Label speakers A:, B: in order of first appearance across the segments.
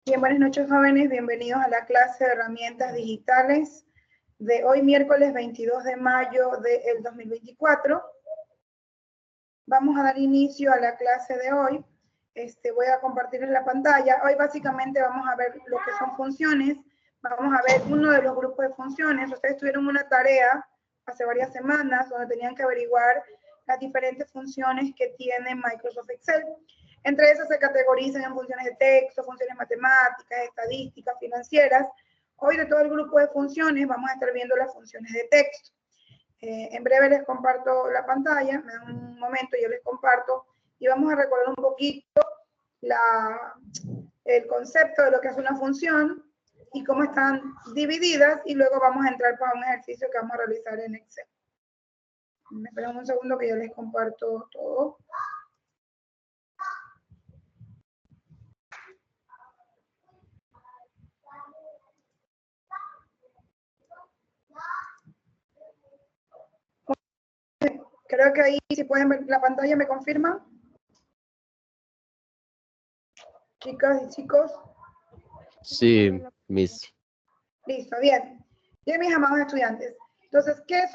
A: Bien, buenas noches, jóvenes. Bienvenidos a la clase de herramientas digitales de hoy, miércoles 22 de mayo del 2024. Vamos a dar inicio a la clase de hoy. Voy a compartir en la pantalla. Hoy básicamente vamos a ver lo que son funciones. Vamos a ver uno de los grupos de funciones. Ustedes tuvieron una tarea hace varias semanas donde tenían que averiguar las diferentes funciones que tiene Microsoft Excel. Entre esas se categorizan en funciones de texto, funciones matemáticas, estadísticas, financieras. Hoy de todo el grupo de funciones vamos a estar viendo las funciones de texto. En breve les comparto la pantalla, me dan un momento, yo les comparto y vamos a recordar un poquito el concepto de lo que es una función y cómo están divididas, y luego vamos a entrar para un ejercicio que vamos a realizar en Excel. Me esperan un segundo que yo les comparto todo. Creo que ahí, si pueden ver la pantalla, ¿me confirman? Chicas y chicos.
B: Sí, Miss.
A: Listo, bien. Bien, mis amados estudiantes. Entonces, ¿qué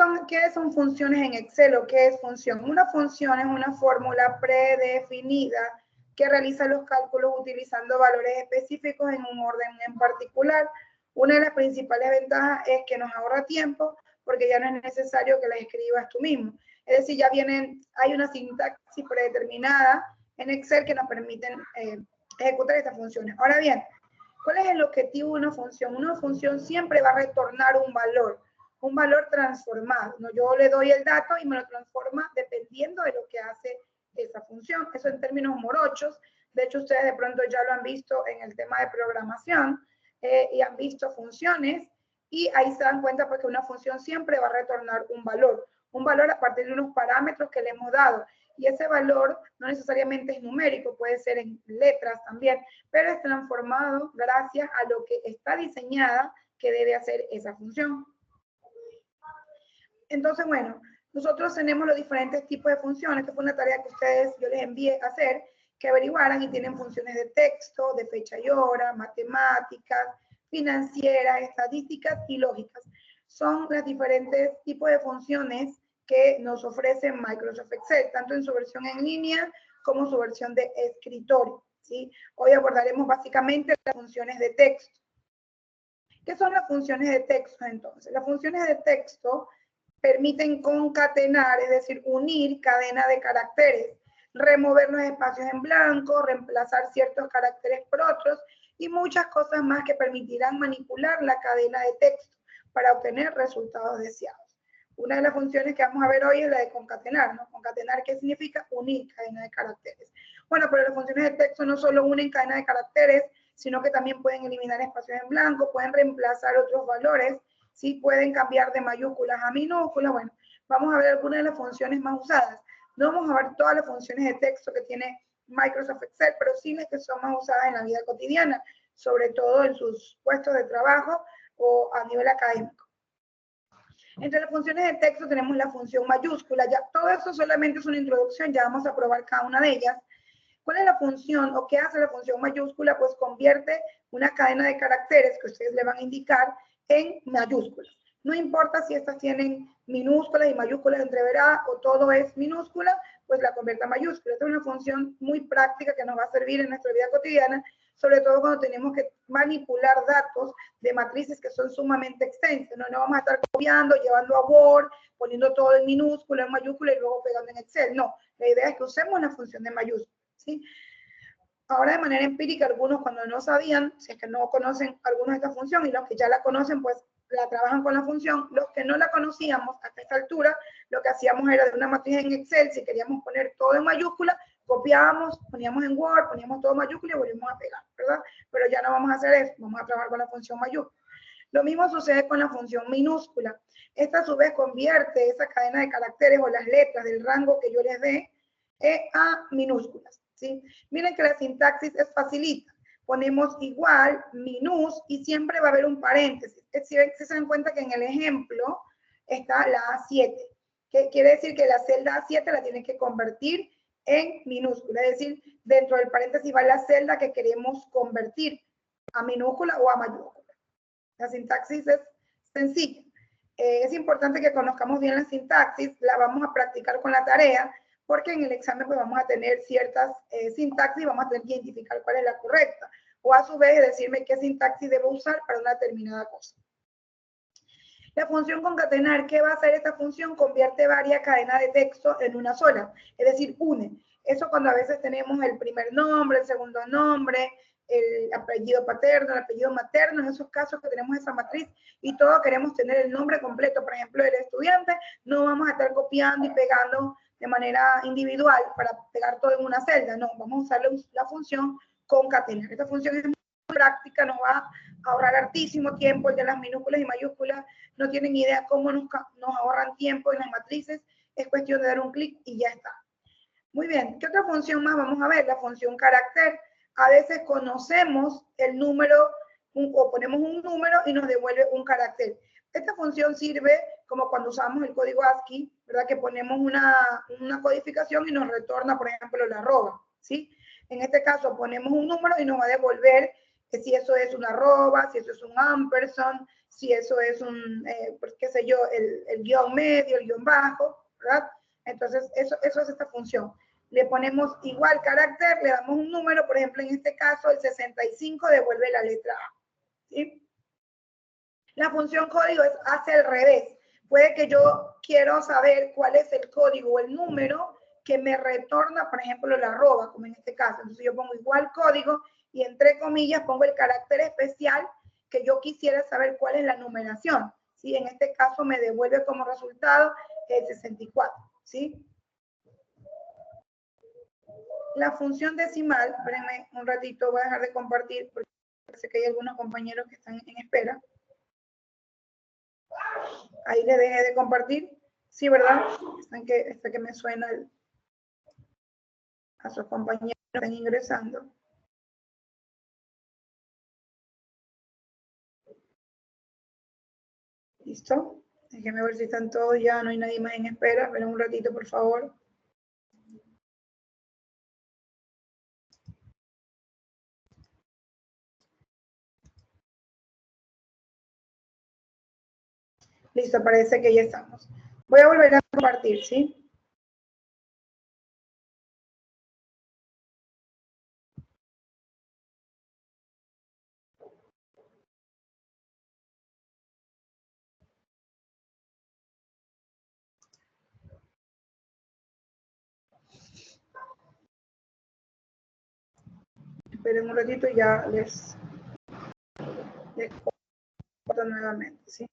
A: son funciones en Excel o qué es función? Una función es una fórmula predefinida que realiza los cálculos utilizando valores específicos en un orden en particular. Una de las principales ventajas es que nos ahorra tiempo porque ya no es necesario que la escribas tú mismo. Es decir, hay una sintaxis predeterminada en Excel que nos permiten ejecutar estas funciones. Ahora bien, ¿cuál es el objetivo de una función? Una función siempre va a retornar un valor transformado, ¿no? Yo le doy el dato y me lo transforma dependiendo de lo que hace esa función. Eso en términos morochos. De hecho, ustedes de pronto ya lo han visto en el tema de programación y han visto funciones, y ahí se dan cuenta pues que una función siempre va a retornar un valor a partir de unos parámetros que le hemos dado. Y ese valor no necesariamente es numérico, puede ser en letras también, pero es transformado gracias a lo que está diseñada que debe hacer esa función. Entonces, bueno, nosotros tenemos los diferentes tipos de funciones, que fue una tarea que yo les envié a hacer, que averiguaran, y tienen funciones de texto, de fecha y hora, matemáticas, financieras, estadísticas y lógicas. Son los diferentes tipos de funciones que nos ofrece Microsoft Excel, tanto en su versión en línea como su versión de escritorio, ¿sí? Hoy abordaremos básicamente las funciones de texto. ¿Qué son las funciones de texto entonces? Las funciones de texto permiten concatenar, es decir, unir cadena de caracteres, remover los espacios en blanco, reemplazar ciertos caracteres por otros y muchas cosas más que permitirán manipular la cadena de texto para obtener resultados deseados. Una de las funciones que vamos a ver hoy es la de concatenar, ¿no? Concatenar, ¿qué significa? Unir cadena de caracteres. Bueno, pero las funciones de texto no solo unen cadena de caracteres, sino que también pueden eliminar espacios en blanco, pueden reemplazar otros valores, ¿sí? Pueden cambiar de mayúsculas a minúsculas. Bueno, vamos a ver algunas de las funciones más usadas. No vamos a ver todas las funciones de texto que tiene Microsoft Excel, pero sí las que son más usadas en la vida cotidiana, sobre todo en sus puestos de trabajo o a nivel académico. Entre las funciones de texto tenemos la función mayúscula. Ya todo eso solamente es una introducción, ya vamos a probar cada una de ellas. ¿Cuál es la función o qué hace la función mayúscula? Pues convierte una cadena de caracteres que ustedes le van a indicar en mayúsculas. No importa si estas tienen minúsculas y mayúsculas entreveradas o todo es minúscula, pues la convierte a mayúscula. Esta es una función muy práctica que nos va a servir en nuestra vida cotidiana, sobre todo cuando tenemos que manipular datos de matrices que son sumamente extensas. No vamos a estar copiando, llevando a Word, poniendo todo en minúscula, en mayúscula y luego pegando en Excel. No, la idea es que usemos la función de mayúscula, ¿sí? Ahora, de manera empírica, algunos cuando no sabían, si es que no conocen alguna de estas funciones, y los que ya la conocen, pues la trabajan con la función. Los que no la conocíamos hasta esta altura, lo que hacíamos era de una matriz en Excel, si queríamos poner todo en mayúscula, copiábamos, poníamos en Word, poníamos todo en mayúscula y volvíamos a pegar, ¿verdad? Pero ya no vamos a hacer eso, vamos a trabajar con la función mayúscula. Lo mismo sucede con la función minúscula. Esta a su vez convierte esa cadena de caracteres o las letras del rango que yo les dé a minúsculas, ¿sí? Miren que la sintaxis es facilita. Ponemos igual, minús, y siempre va a haber un paréntesis. Si se dan cuenta que en el ejemplo está la A7, que quiere decir que la celda A7 la tienen que convertir en minúscula, es decir, dentro del paréntesis va la celda que queremos convertir. a minúscula o a mayúscula. La sintaxis es sencilla. Es importante que conozcamos bien la sintaxis, la vamos a practicar con la tarea, porque en el examen pues vamos a tener ciertas sintaxis y vamos a tener que identificar cuál es la correcta, o a su vez decirme qué sintaxis debo usar para una determinada cosa. La función concatenar, ¿qué va a hacer esta función? Convierte varias cadenas de texto en una sola, es decir, une. Eso cuando a veces tenemos el primer nombre, el segundo nombre, el apellido paterno, el apellido materno, en esos casos que tenemos esa matriz y todos queremos tener el nombre completo, por ejemplo, del estudiante, no vamos a estar copiando y pegando de manera individual para pegar todo en una celda, no, vamos a usar la función concatenar. Esta función es muy práctica, nos va a ahorrar hartísimo tiempo. El de las minúsculas y mayúsculas no tienen idea cómo nos ahorran tiempo en las matrices, es cuestión de dar un clic y ya está. Muy bien, ¿qué otra función más vamos a ver? La función carácter. A veces conocemos el número o ponemos un número y nos devuelve un carácter. Esta función sirve como cuando usamos el código ASCII, ¿verdad? Que ponemos una codificación y nos retorna, por ejemplo, la arroba, ¿sí? En este caso ponemos un número y nos va a devolver que si eso es una arroba, si eso es un ampersand, si eso es un, pues, qué sé yo, el guión medio, el guión bajo, ¿verdad? Entonces, eso es esta función. Le ponemos igual carácter, le damos un número, por ejemplo, en este caso, el 65 devuelve la letra A, ¿sí? La función código es hacia el revés. Puede que yo quiero saber cuál es el código o el número que me retorna, por ejemplo, la arroba, como en este caso. Entonces yo pongo igual código y entre comillas pongo el carácter especial que yo quisiera saber cuál es la numeración. ¿Sí? En este caso me devuelve como resultado el 64. ¿Sí? La función decimal, espérenme un ratito, voy a dejar de compartir porque sé que hay algunos compañeros que están en espera. Ahí le dejé de compartir. Sí, ¿verdad? Hasta que me suena a sus compañeros que están ingresando. ¿Listo? Déjenme ver si están todos ya, no hay nadie más en espera. Esperen un ratito, por favor. Listo, parece que ya estamos. Voy a volver a compartir, ¿sí? Esperen un ratito y ya les comparto nuevamente, ¿sí?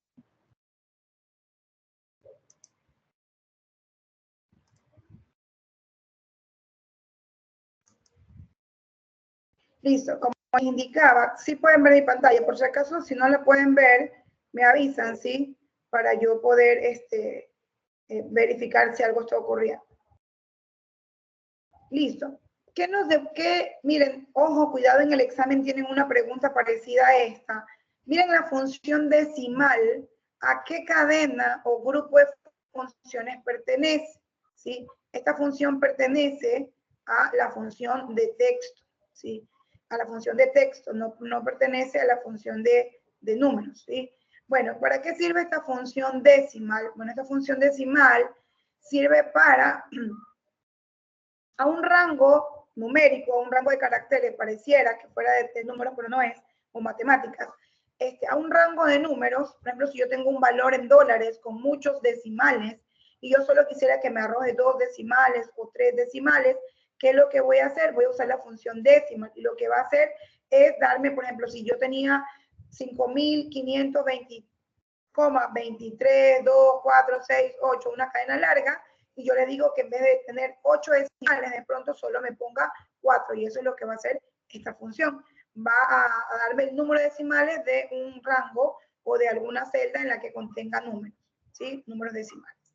A: Listo, como indicaba, sí pueden ver mi pantalla. Por si acaso, si no la pueden ver, me avisan, ¿sí? Para yo poder verificar si algo está ocurriendo. Listo. Miren, ojo, cuidado, en el examen tienen una pregunta parecida a esta. Miren la función decimal, ¿a qué cadena o grupo de funciones pertenece? ¿Sí? Esta función pertenece a la función de texto, ¿sí? A la función de texto, no pertenece a la función de números, ¿sí? Bueno, ¿para qué sirve esta función decimal? Bueno, esta función decimal sirve para a un rango numérico, a un rango de caracteres, pareciera que fuera de números, pero no es, o matemáticas, a un rango de números, por ejemplo, si yo tengo un valor en dólares con muchos decimales y yo solo quisiera que me arroje 2 decimales o 3 decimales, ¿qué es lo que voy a hacer? Voy a usar la función decimal y lo que va a hacer es darme, por ejemplo, si yo tenía 5.520,23, 2, 4, 6, 8, una cadena larga, y yo le digo que en vez de tener 8 decimales, de pronto solo me ponga 4, y eso es lo que va a hacer esta función. Va a darme el número de decimales de un rango o de alguna celda en la que contenga números, ¿sí? Números decimales.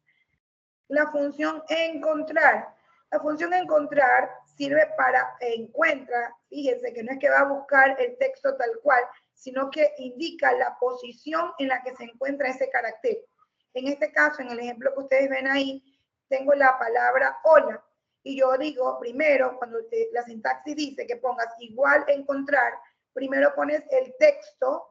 A: La función encontrar. La función encontrar sirve para encuentra, fíjense que no es que va a buscar el texto tal cual, sino que indica la posición en la que se encuentra ese carácter. En este caso, en el ejemplo que ustedes ven ahí, tengo la palabra hola. Y yo digo, primero, cuando la sintaxis dice que pongas igual encontrar, primero pones el texto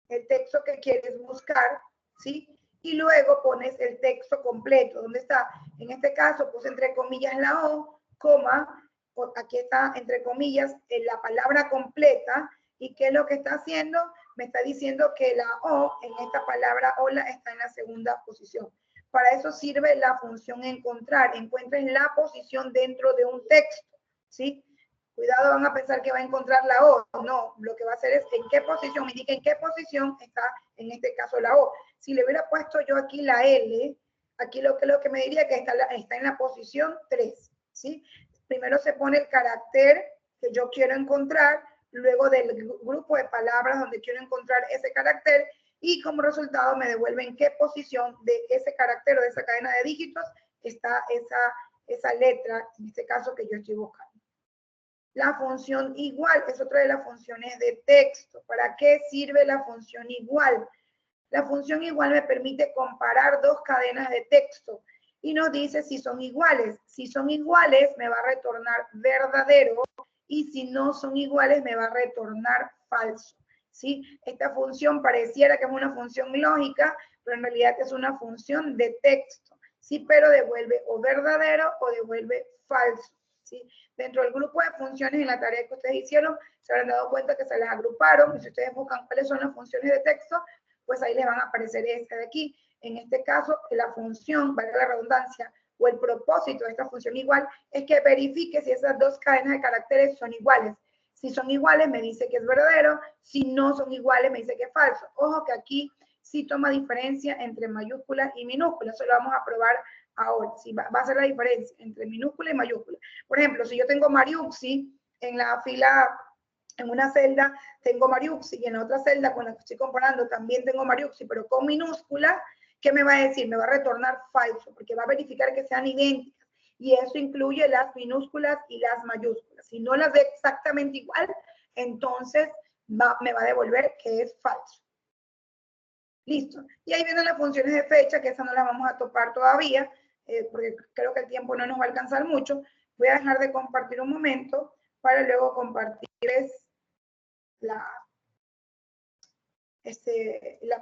A: que quieres buscar, ¿sí? Y luego pones el texto completo. ¿Dónde está? En este caso puse entre comillas la O, coma, aquí está entre comillas la palabra completa. ¿Y qué es lo que está haciendo? Me está diciendo que la O en esta palabra hola está en la segunda posición. Para eso sirve la función encontrar. Encuentren la posición dentro de un texto, ¿sí? Cuidado, van a pensar que va a encontrar la O. No, lo que va a hacer es en qué posición, me indica en qué posición está, en este caso, la O. Si le hubiera puesto yo aquí la L, aquí lo que me diría que está en la posición 3, ¿sí? Primero se pone el carácter que yo quiero encontrar, luego del grupo de palabras donde quiero encontrar ese carácter, y como resultado me devuelve en qué posición de ese carácter o de esa cadena de dígitos está esa letra, en este caso que yo estoy buscando. La función igual es otra de las funciones de texto. ¿Para qué sirve la función igual? La función igual me permite comparar dos cadenas de texto y nos dice si son iguales. Si son iguales, me va a retornar verdadero, y si no son iguales, me va a retornar falso, ¿sí? Esta función pareciera que es una función lógica, pero en realidad es una función de texto, ¿sí? Pero devuelve o verdadero o devuelve falso, ¿sí? Dentro del grupo de funciones en la tarea que ustedes hicieron, se habrán dado cuenta que se las agruparon, y si ustedes buscan cuáles son las funciones de texto, pues ahí les van a aparecer esta de aquí. En este caso, la función, valga la redundancia, o el propósito de esta función igual, es que verifique si esas dos cadenas de caracteres son iguales. Si son iguales, me dice que es verdadero. Si no son iguales, me dice que es falso. Ojo que aquí sí toma diferencia entre mayúsculas y minúsculas. Eso lo vamos a probar ahora. Sí, va a ser la diferencia entre minúscula y mayúscula. Por ejemplo, si yo tengo Mariuxi en la fila, en una celda tengo Mariuxi y en la otra celda con la que estoy comparando también tengo Mariuxi, pero con minúscula, ¿qué me va a decir? Me va a retornar falso, porque va a verificar que sean idénticas. Y eso incluye las minúsculas y las mayúsculas. Si no las ve exactamente igual, entonces me va a devolver que es falso. Listo. Y ahí vienen las funciones de fecha, que esas no las vamos a topar todavía, porque creo que el tiempo no nos va a alcanzar mucho. Voy a dejar de compartir un momento para luego compartirles la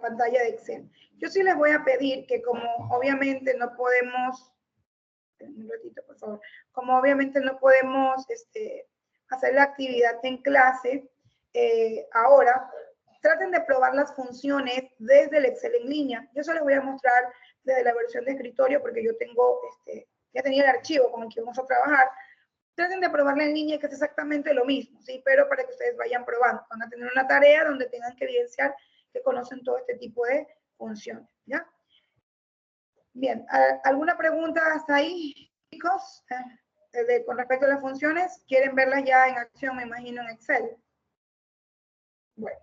A: pantalla de Excel. Yo sí les voy a pedir que, como obviamente no podemos, un ratito por favor, como obviamente no podemos hacer la actividad en clase ahora, traten de probar las funciones desde el Excel en línea. Yo se les voy a mostrar desde la versión de escritorio, porque yo tengo, ya tenía el archivo con el que vamos a trabajar. Traten de probarla en línea, que es exactamente lo mismo, ¿sí? Pero para que ustedes vayan probando. Van a tener una tarea donde tengan que evidenciar que conocen todo este tipo de funciones, ¿ya? Bien, ¿alguna pregunta hasta ahí, chicos? Con respecto a las funciones, ¿quieren verlas ya en acción, me imagino, en Excel? Bueno.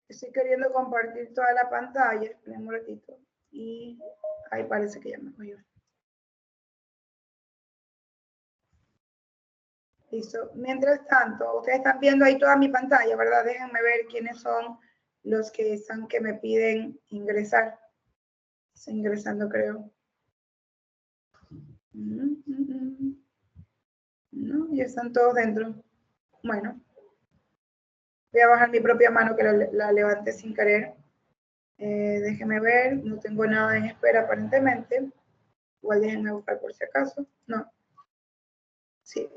A: Estoy queriendo compartir toda la pantalla, esperen un ratito, y ahí parece que ya me cogió. Listo. Mientras tanto, ustedes están viendo ahí toda mi pantalla, ¿verdad? Déjenme ver quiénes son los que están que me piden ingresar. Estoy ingresando, creo. No, ya están todos dentro. Bueno. Voy a bajar mi propia mano, que la levanté sin querer. Déjenme ver, no tengo nada en espera aparentemente. Igual déjenme buscar por si acaso. No. Sí.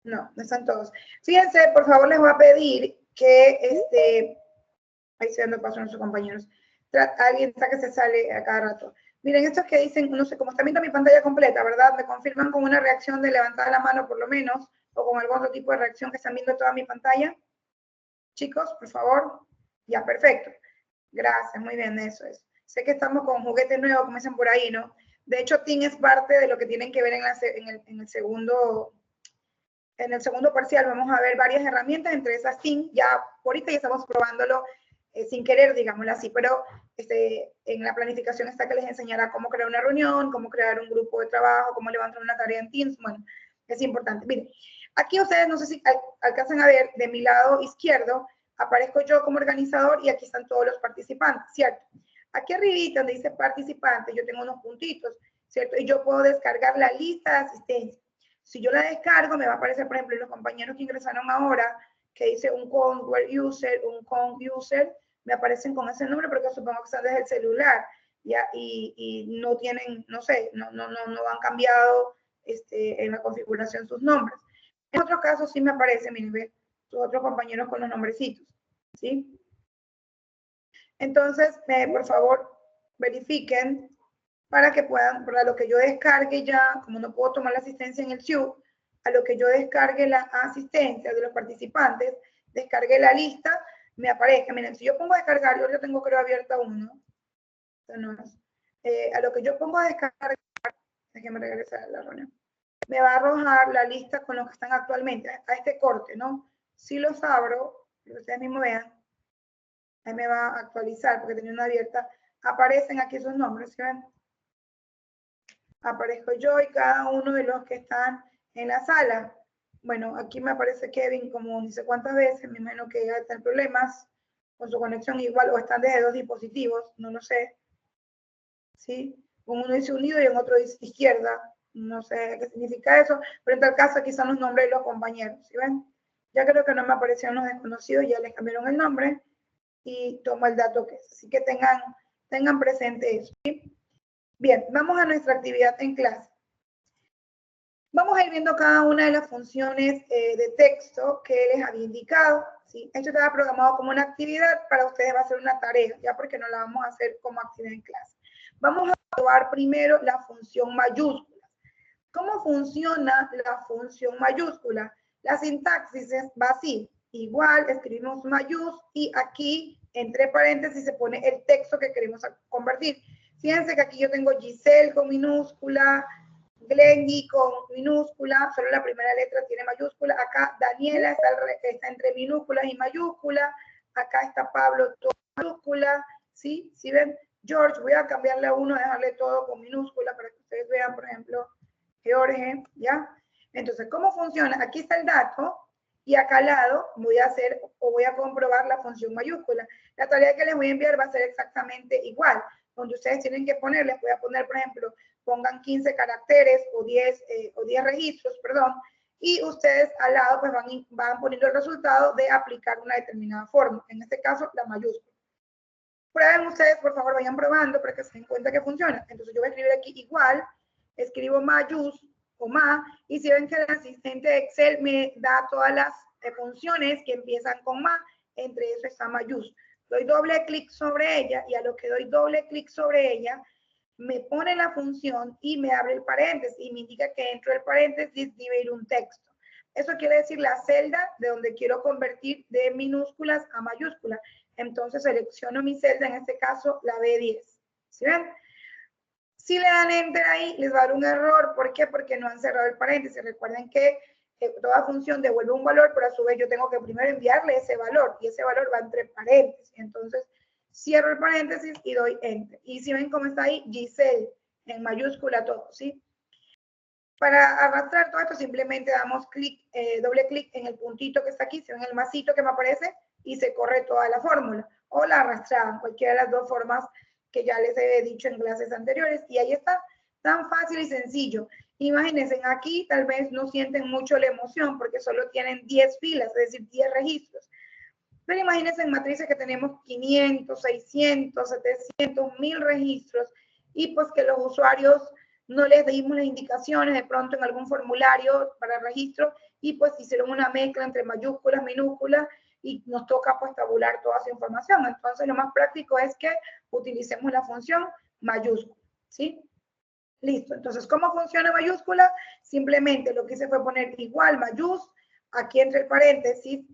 A: No, no están todos. Fíjense, por favor, les voy a pedir que ahí se dando paso a nuestros compañeros. Alguien está que se sale a cada rato. Miren, estos que dicen, no sé, como están viendo mi pantalla completa, ¿verdad? Me confirman con una reacción de levantar la mano por lo menos, o con algún otro tipo de reacción que están viendo toda mi pantalla. Chicos, por favor. Ya, perfecto. Gracias, muy bien, eso es. Sé que estamos con juguetes nuevos, como dicen por ahí, ¿no? De hecho, TIN es parte de lo que tienen que ver en el segundo parcial. Vamos a ver varias herramientas, entre esas TIN. Ya, por ahorita ya estamos probándolo sin querer, digámoslo así, pero en la planificación está que les enseñará cómo crear una reunión, cómo crear un grupo de trabajo, cómo levantar una tarea en Teams. Bueno, es importante. Miren, aquí ustedes no sé si alcanzan a ver, de mi lado izquierdo aparezco yo como organizador y aquí están todos los participantes, ¿cierto? Aquí arribita donde dice participantes, yo tengo unos puntitos, ¿cierto? Y yo puedo descargar la lista de asistencia. Si yo la descargo, me va a aparecer, por ejemplo, los compañeros que ingresaron ahora, que dice un conware user, un con user, me aparecen con ese nombre porque supongo que están desde el celular, ¿ya? Y no tienen, no sé, no han cambiado en la configuración sus nombres. En otros casos sí me aparece, miren, ve, sus otros compañeros con los nombrecitos, ¿sí? Entonces, por favor, verifiquen para que puedan, para lo que yo descargue ya, como no puedo tomar la asistencia en el SIU, a lo que yo descargue la asistencia de los participantes, descargue la lista, me aparezca. Miren, si yo pongo a descargar, yo tengo creo abierta uno. No es. A lo que yo pongo a descargar, déjenme regresar a la reunión, me va a arrojar la lista con los que están actualmente, a este corte, ¿no? Si los abro, que ustedes mismos vean, ahí me va a actualizar porque tenía una abierta, aparecen aquí sus nombres, ¿sí ven? Aparezco yo y cada uno de los que están en la sala. Bueno, aquí me aparece Kevin como ni sé cuántas veces, me imagino que ya están problemas con su conexión igual o están desde dos dispositivos, no lo sé. ¿Sí? Uno dice unido y en otro dice izquierda, no sé qué significa eso, pero en tal caso aquí están los nombres de los compañeros, ¿sí ven? Ya creo que no me aparecieron los desconocidos, ya les cambiaron el nombre y tomo el dato que es, así que tengan presente eso, ¿sí? Bien, vamos a nuestra actividad en clase. Vamos a ir viendo cada una de las funciones de texto que les había indicado, ¿sí? Esto estaba programado como una actividad, para ustedes va a ser una tarea, ya porque no la vamos a hacer como actividad en clase. Vamos a probar primero la función mayúscula. ¿Cómo funciona la función mayúscula? La sintaxis va así, igual escribimos mayús y aquí entre paréntesis se pone el texto que queremos convertir. Fíjense que aquí yo tengo Giselle con minúscula, Glendy con minúscula, solo la primera letra tiene mayúscula. Acá Daniela está entre minúsculas y mayúsculas. Acá está Pablo, todo mayúscula. ¿Sí? ¿Sí ven? George, voy a cambiarle a uno, dejarle todo con minúscula para que ustedes vean, por ejemplo, George, ¿ya? Entonces, ¿cómo funciona? Aquí está el dato y acá al lado voy a hacer o voy a comprobar la función mayúscula. La tarea que les voy a enviar va a ser exactamente igual, donde ustedes tienen que poner, les voy a poner, por ejemplo, pongan 15 caracteres o 10 registros, perdón, y ustedes al lado pues van poniendo el resultado de aplicar una determinada forma, en este caso la mayúscula. Prueben ustedes, por favor, vayan probando para que se den cuenta que funciona. Entonces yo voy a escribir aquí igual, escribo mayús o ma, y si ven que el asistente de Excel me da todas las funciones que empiezan con ma, entre eso está mayús. Doy doble clic sobre ella y a lo que doy doble clic sobre ella, me pone la función y me abre el paréntesis y me indica que dentro del paréntesis debe ir un texto. Eso quiere decir la celda de donde quiero convertir de minúsculas a mayúsculas. Entonces selecciono mi celda, en este caso la B10. ¿Sí ven? Si le dan enter ahí, les va a dar un error. ¿Por qué? Porque no han cerrado el paréntesis. Recuerden que toda función devuelve un valor, pero a su vez yo tengo que primero enviarle ese valor y ese valor va entre paréntesis. Entonces, cierro el paréntesis y doy enter. Y si ven cómo está ahí, Giselle, en mayúscula todo, ¿sí? Para arrastrar todo esto, simplemente damos clic, doble clic en el puntito que está aquí, se ven el masito que me aparece y se corre toda la fórmula. O la arrastraban, cualquiera de las dos formas que ya les he dicho en clases anteriores. Y ahí está, tan fácil y sencillo. Imagínense, aquí tal vez no sienten mucho la emoción porque solo tienen 10 filas, es decir, 10 registros. Pero imagínense en matrices que tenemos 500, 600, 700, 1000 registros y pues que los usuarios no les dimos las indicaciones de pronto en algún formulario para registro y pues hicieron una mezcla entre mayúsculas, minúsculas y nos toca pues tabular toda esa información. Entonces lo más práctico es que utilicemos la función mayúscula, ¿sí? Listo. Entonces, ¿cómo funciona mayúscula? Simplemente lo que hice fue poner igual mayús, aquí entre el paréntesis,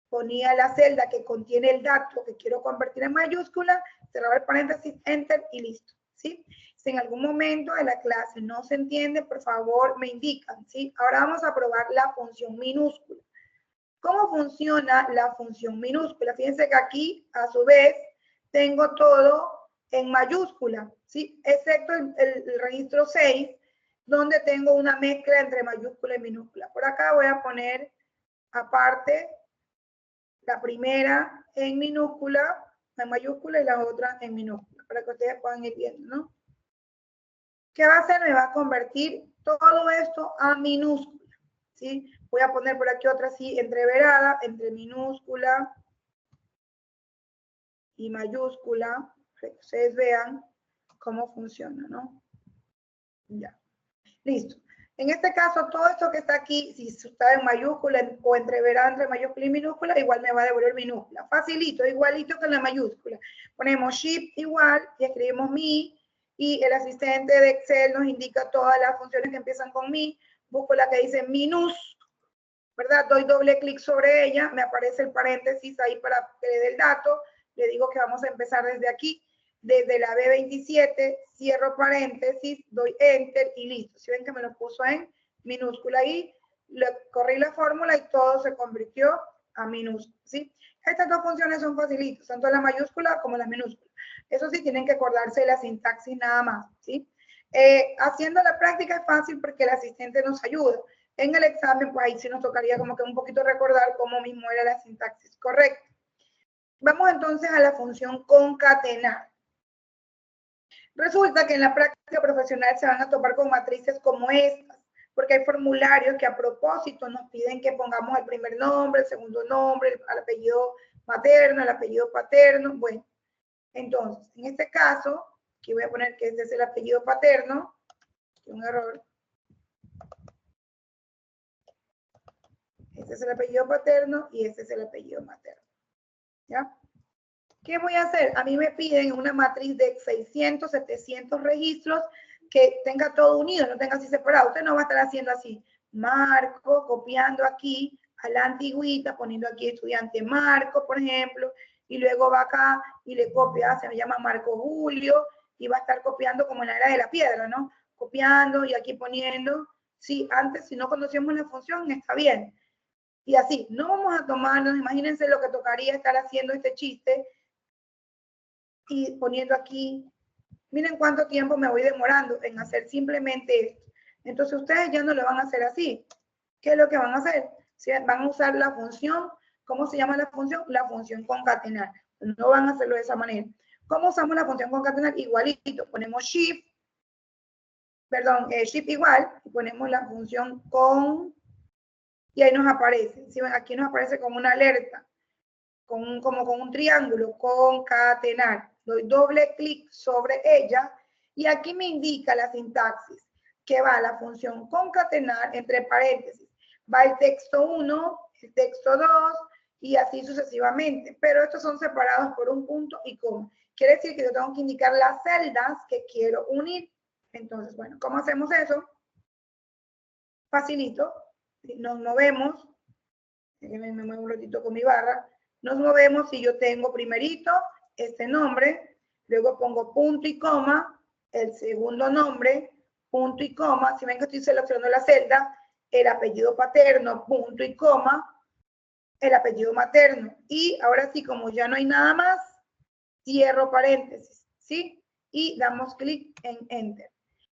A: ponía la celda que contiene el dato que quiero convertir en mayúscula, cerraba el paréntesis, enter y listo, ¿sí? Si en algún momento de la clase no se entiende, por favor me indican, ¿sí? Ahora vamos a probar la función minúscula. ¿Cómo funciona la función minúscula? Fíjense que aquí, a su vez, tengo todo en mayúscula, ¿sí? Excepto el registro 6, donde tengo una mezcla entre mayúscula y minúscula. Por acá voy a poner aparte la primera en minúscula, en mayúscula, y la otra en minúscula, para que ustedes puedan ir viendo, ¿no? ¿Qué va a hacer? Me va a convertir todo esto a minúscula, ¿sí? Voy a poner por aquí otra así entreverada, entre minúscula y mayúscula, para que ustedes vean cómo funciona, ¿no? Ya. Listo. En este caso, todo esto que está aquí, si está en mayúscula o entreverada entre mayúscula y minúscula, igual me va a devolver minúscula. Facilito, igualito que en la mayúscula. Ponemos shift igual y escribimos mi, y el asistente de Excel nos indica todas las funciones que empiezan con mi. Busco la que dice minus, ¿verdad? Doy doble clic sobre ella, me aparece el paréntesis ahí para que le dé el dato. Le digo que vamos a empezar desde aquí. Desde la B27, cierro paréntesis, doy enter y listo. Si ven que me lo puso en minúscula ahí, corrí la fórmula y todo se convirtió a minúscula, ¿sí? Estas dos funciones son facilitas, tanto la mayúscula como la minúscula. Eso sí, tienen que acordarse de la sintaxis nada más, ¿sí? Haciendo la práctica es fácil porque el asistente nos ayuda. En el examen, pues ahí sí nos tocaría como que un poquito recordar cómo mismo era la sintaxis correcta. Vamos entonces a la función concatenar. Resulta que en la práctica profesional se van a topar con matrices como estas, porque hay formularios que a propósito nos piden que pongamos el primer nombre, el segundo nombre, el apellido materno, el apellido paterno. Bueno, entonces, en este caso, aquí voy a poner que este es el apellido paterno, un error. Este es el apellido paterno y este es el apellido materno. ¿Ya? ¿Qué voy a hacer? A mí me piden una matriz de 600, 700 registros que tenga todo unido, no tenga así separado. Usted no va a estar haciendo así. Marco, copiando aquí a la antigüita, poniendo aquí estudiante Marco, por ejemplo, y luego va acá y le copia, se me llama Marco Julio, y va a estar copiando como en la era de la piedra, ¿no? Copiando y aquí poniendo. Sí, antes, si no conocíamos la función, está bien. Y así, no vamos a tomarnos, imagínense lo que tocaría estar haciendo este chiste y poniendo aquí, miren cuánto tiempo me voy demorando en hacer simplemente esto. Entonces ustedes ya no lo van a hacer así. ¿Qué es lo que van a hacer? Van a usar la función, ¿cómo se llama la función? La función concatenar. No van a hacerlo de esa manera. ¿Cómo usamos la función concatenar? Igualito, ponemos shift, shift igual, y ponemos la función con, y ahí nos aparece, ¿sí? Aquí nos aparece como una alerta, como con un triángulo, concatenar. Doy doble clic sobre ella y aquí me indica la sintaxis, que va la función concatenar entre paréntesis. Va el texto 1, el texto 2 y así sucesivamente, pero estos son separados por un punto y coma. Quiere decir que yo tengo que indicar las celdas que quiero unir. Entonces, bueno, ¿cómo hacemos eso? Facilito. Nos movemos. Me muevo un ratito con mi barra. Nos movemos y yo tengo primerito este nombre, luego pongo punto y coma, el segundo nombre, punto y coma. Si ven que estoy seleccionando la celda, el apellido paterno, punto y coma, el apellido materno. Y ahora sí, como ya no hay nada más, cierro paréntesis, ¿sí? Y damos clic en Enter.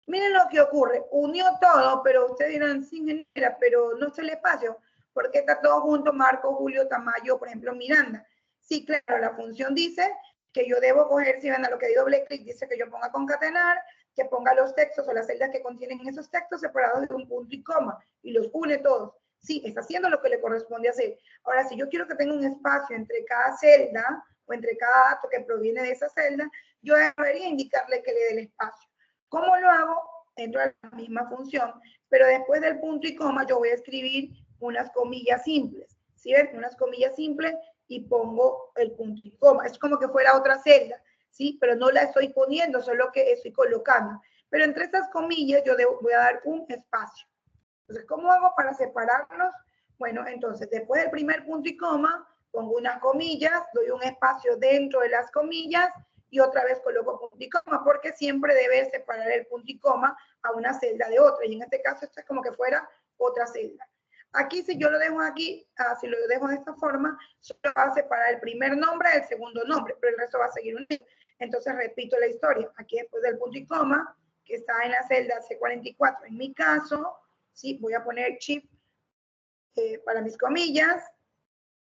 A: Miren lo que ocurre, unió todo, pero ustedes dirán, sí, ingeniera, pero no está el espacio, porque está todo junto, Marco, Julio, Tamayo, por ejemplo, Miranda. Sí, claro, la función dice que yo debo coger, si ven a lo que di doble clic, dice que yo ponga concatenar, que ponga los textos o las celdas que contienen esos textos separados de un punto y coma, y los une todos. Sí, está haciendo lo que le corresponde hacer. Ahora, si yo quiero que tenga un espacio entre cada celda, o entre cada dato que proviene de esa celda, yo debería indicarle que le dé el espacio. ¿Cómo lo hago? Dentro de la misma función, pero después del punto y coma yo voy a escribir unas comillas simples, ¿sí ven? Unas comillas simples y pongo el punto y coma. Es como que fuera otra celda, ¿sí? Pero no la estoy poniendo, solo que estoy colocando. Pero entre estas comillas yo voy a dar un espacio. Entonces, ¿cómo hago para separarlos? Bueno, entonces, después del primer punto y coma, pongo unas comillas, doy un espacio dentro de las comillas y otra vez coloco punto y coma, porque siempre debe separar el punto y coma a una celda de otra. Y en este caso, esto es como que fuera otra celda. Aquí, si yo lo dejo aquí, si lo dejo de esta forma, solo va a separar el primer nombre del segundo nombre, pero el resto va a seguir unido. Entonces, repito la historia. Aquí después del punto y coma, que está en la celda C44, en mi caso, sí, voy a poner chip para mis comillas,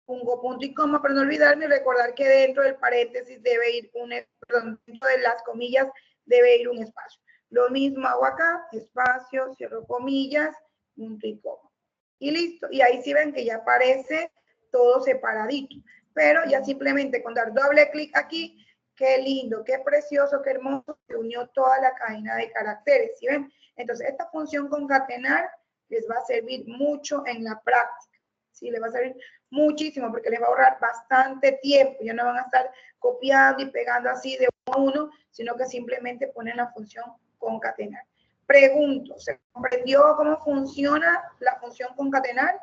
A: pongo punto y coma, pero no olvidarme y recordar que dentro del paréntesis debe ir perdón, dentro de las comillas debe ir un espacio. Lo mismo hago acá, espacio, cierro comillas, punto y coma. Y listo. Y ahí sí ven que ya aparece todo separadito. Pero ya simplemente con dar doble clic aquí, qué lindo, qué precioso, qué hermoso, se unió toda la cadena de caracteres. ¿Sí ven? Entonces, esta función concatenar les va a servir mucho en la práctica. Sí, les va a servir muchísimo porque les va a ahorrar bastante tiempo. Ya no van a estar copiando y pegando así de uno a uno, sino que simplemente ponen la función concatenar. Pregunto, ¿se comprendió cómo funciona la función concatenar?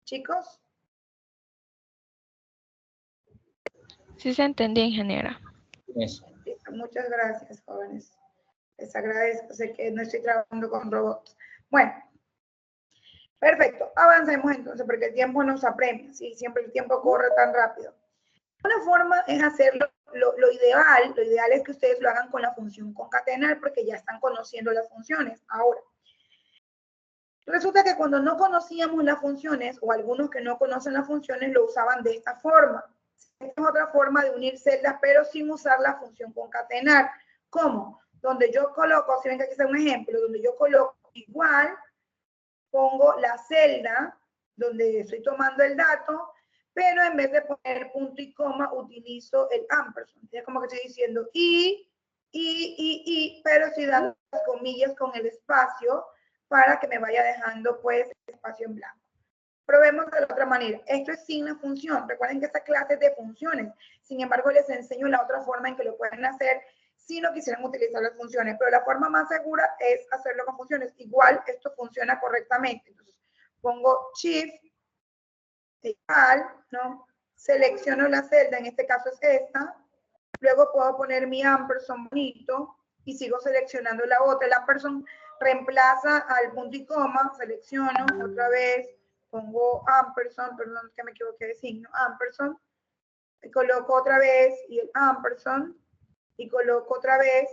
A: Chicos.
C: Sí se entendió, ingeniera.
D: Eso.
A: Muchas gracias, jóvenes. Les agradezco, sé que no estoy trabajando con robots. Bueno, perfecto. Avancemos entonces, porque el tiempo nos apremia, ¿sí? Siempre el tiempo corre tan rápido. Una forma es hacerlo, lo ideal es que ustedes lo hagan con la función concatenar, porque ya están conociendo las funciones. Ahora, resulta que cuando no conocíamos las funciones, o algunos que no conocen las funciones, lo usaban de esta forma. Esta es otra forma de unir celdas, pero sin usar la función concatenar. ¿Cómo? Donde yo coloco, si ven que aquí está un ejemplo, donde yo coloco igual, pongo la celda donde estoy tomando el dato, pero en vez de poner punto y coma, utilizo el ampersand. Es como que estoy diciendo pero estoy dando las comillas con el espacio para que me vaya dejando, pues, espacio en blanco. Probemos de la otra manera. Esto es sin la función. Recuerden que esta clase es de funciones. Sin embargo, les enseño la otra forma en que lo pueden hacer si no quisieran utilizar las funciones. Pero la forma más segura es hacerlo con funciones. Igual, esto funciona correctamente. Entonces, pongo shift, igual, ¿no? Selecciono la celda, en este caso es esta. Luego puedo poner mi ampersand bonito y sigo seleccionando la otra. El ampersand reemplaza al punto y coma. Selecciono otra vez. Pongo ampersand, perdón, que me equivoqué de signo, ampersand, y coloco otra vez y el ampersand, y coloco otra vez,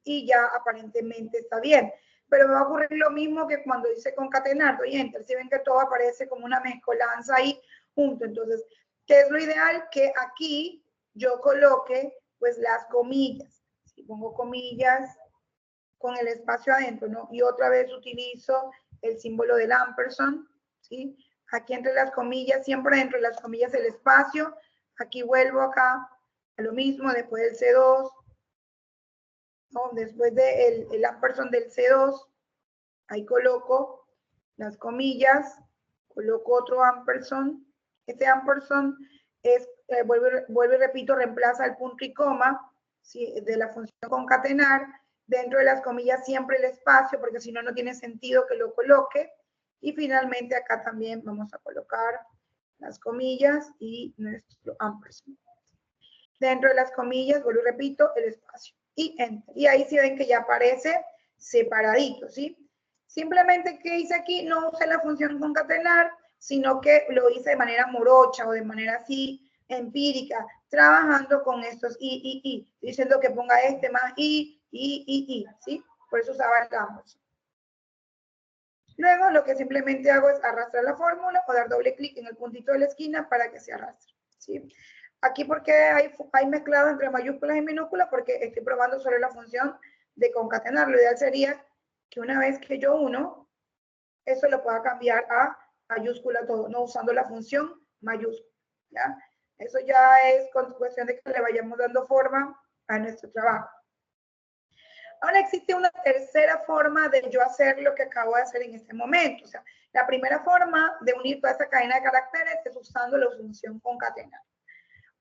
A: y ya aparentemente está bien. Pero me va a ocurrir lo mismo que cuando hice concatenar, doy enter, si ven que todo aparece como una mezcolanza ahí junto. Entonces, ¿qué es lo ideal? Que aquí yo coloque pues las comillas. Si pongo comillas con el espacio adentro, ¿no? Y otra vez utilizo el símbolo del ampersand, ¿sí? Aquí entre las comillas, siempre dentro de las comillas el espacio. Aquí vuelvo acá a lo mismo, después del C2, ¿no? Después del el ampersand del C2, ahí coloco las comillas, coloco otro ampersand. Este ampersand es, vuelvo y repito, reemplaza el punto y coma, ¿sí? De la función concatenar. Dentro de las comillas siempre el espacio, porque si no, no tiene sentido que lo coloque. Y finalmente acá también vamos a colocar las comillas y nuestro ampersand. Dentro de las comillas, vuelvo y repito, el espacio. Y enter. Y ahí sí ven que ya aparece separadito, ¿sí? Simplemente, ¿qué hice aquí? No usé la función concatenar, sino que lo hice de manera morocha o de manera así empírica, trabajando con estos diciendo que ponga este más ¿sí? Por eso usaba el ampersand. Luego lo que simplemente hago es arrastrar la fórmula o dar doble clic en el puntito de la esquina para que se arrastre, ¿sí? Aquí porque hay mezclado entre mayúsculas y minúsculas porque estoy probando sobre la función de concatenar. Lo ideal sería que una vez que yo uno, eso lo pueda cambiar a mayúscula todo, no usando la función mayúscula, ¿ya? Eso ya es cuestión de que le vayamos dando forma a nuestro trabajo. Ahora existe una tercera forma de yo hacer lo que acabo de hacer en este momento. O sea, la primera forma de unir toda esa cadena de caracteres es usando la función concatenar.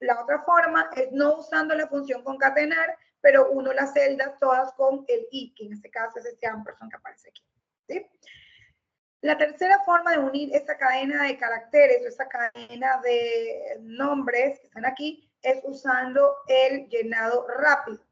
A: La otra forma es no usando la función concatenar, pero uno las celdas todas con el i, que en este caso es este ampersand que aparece aquí, ¿sí? La tercera forma de unir esta cadena de caracteres o esta cadena de nombres que están aquí es usando el llenado rápido.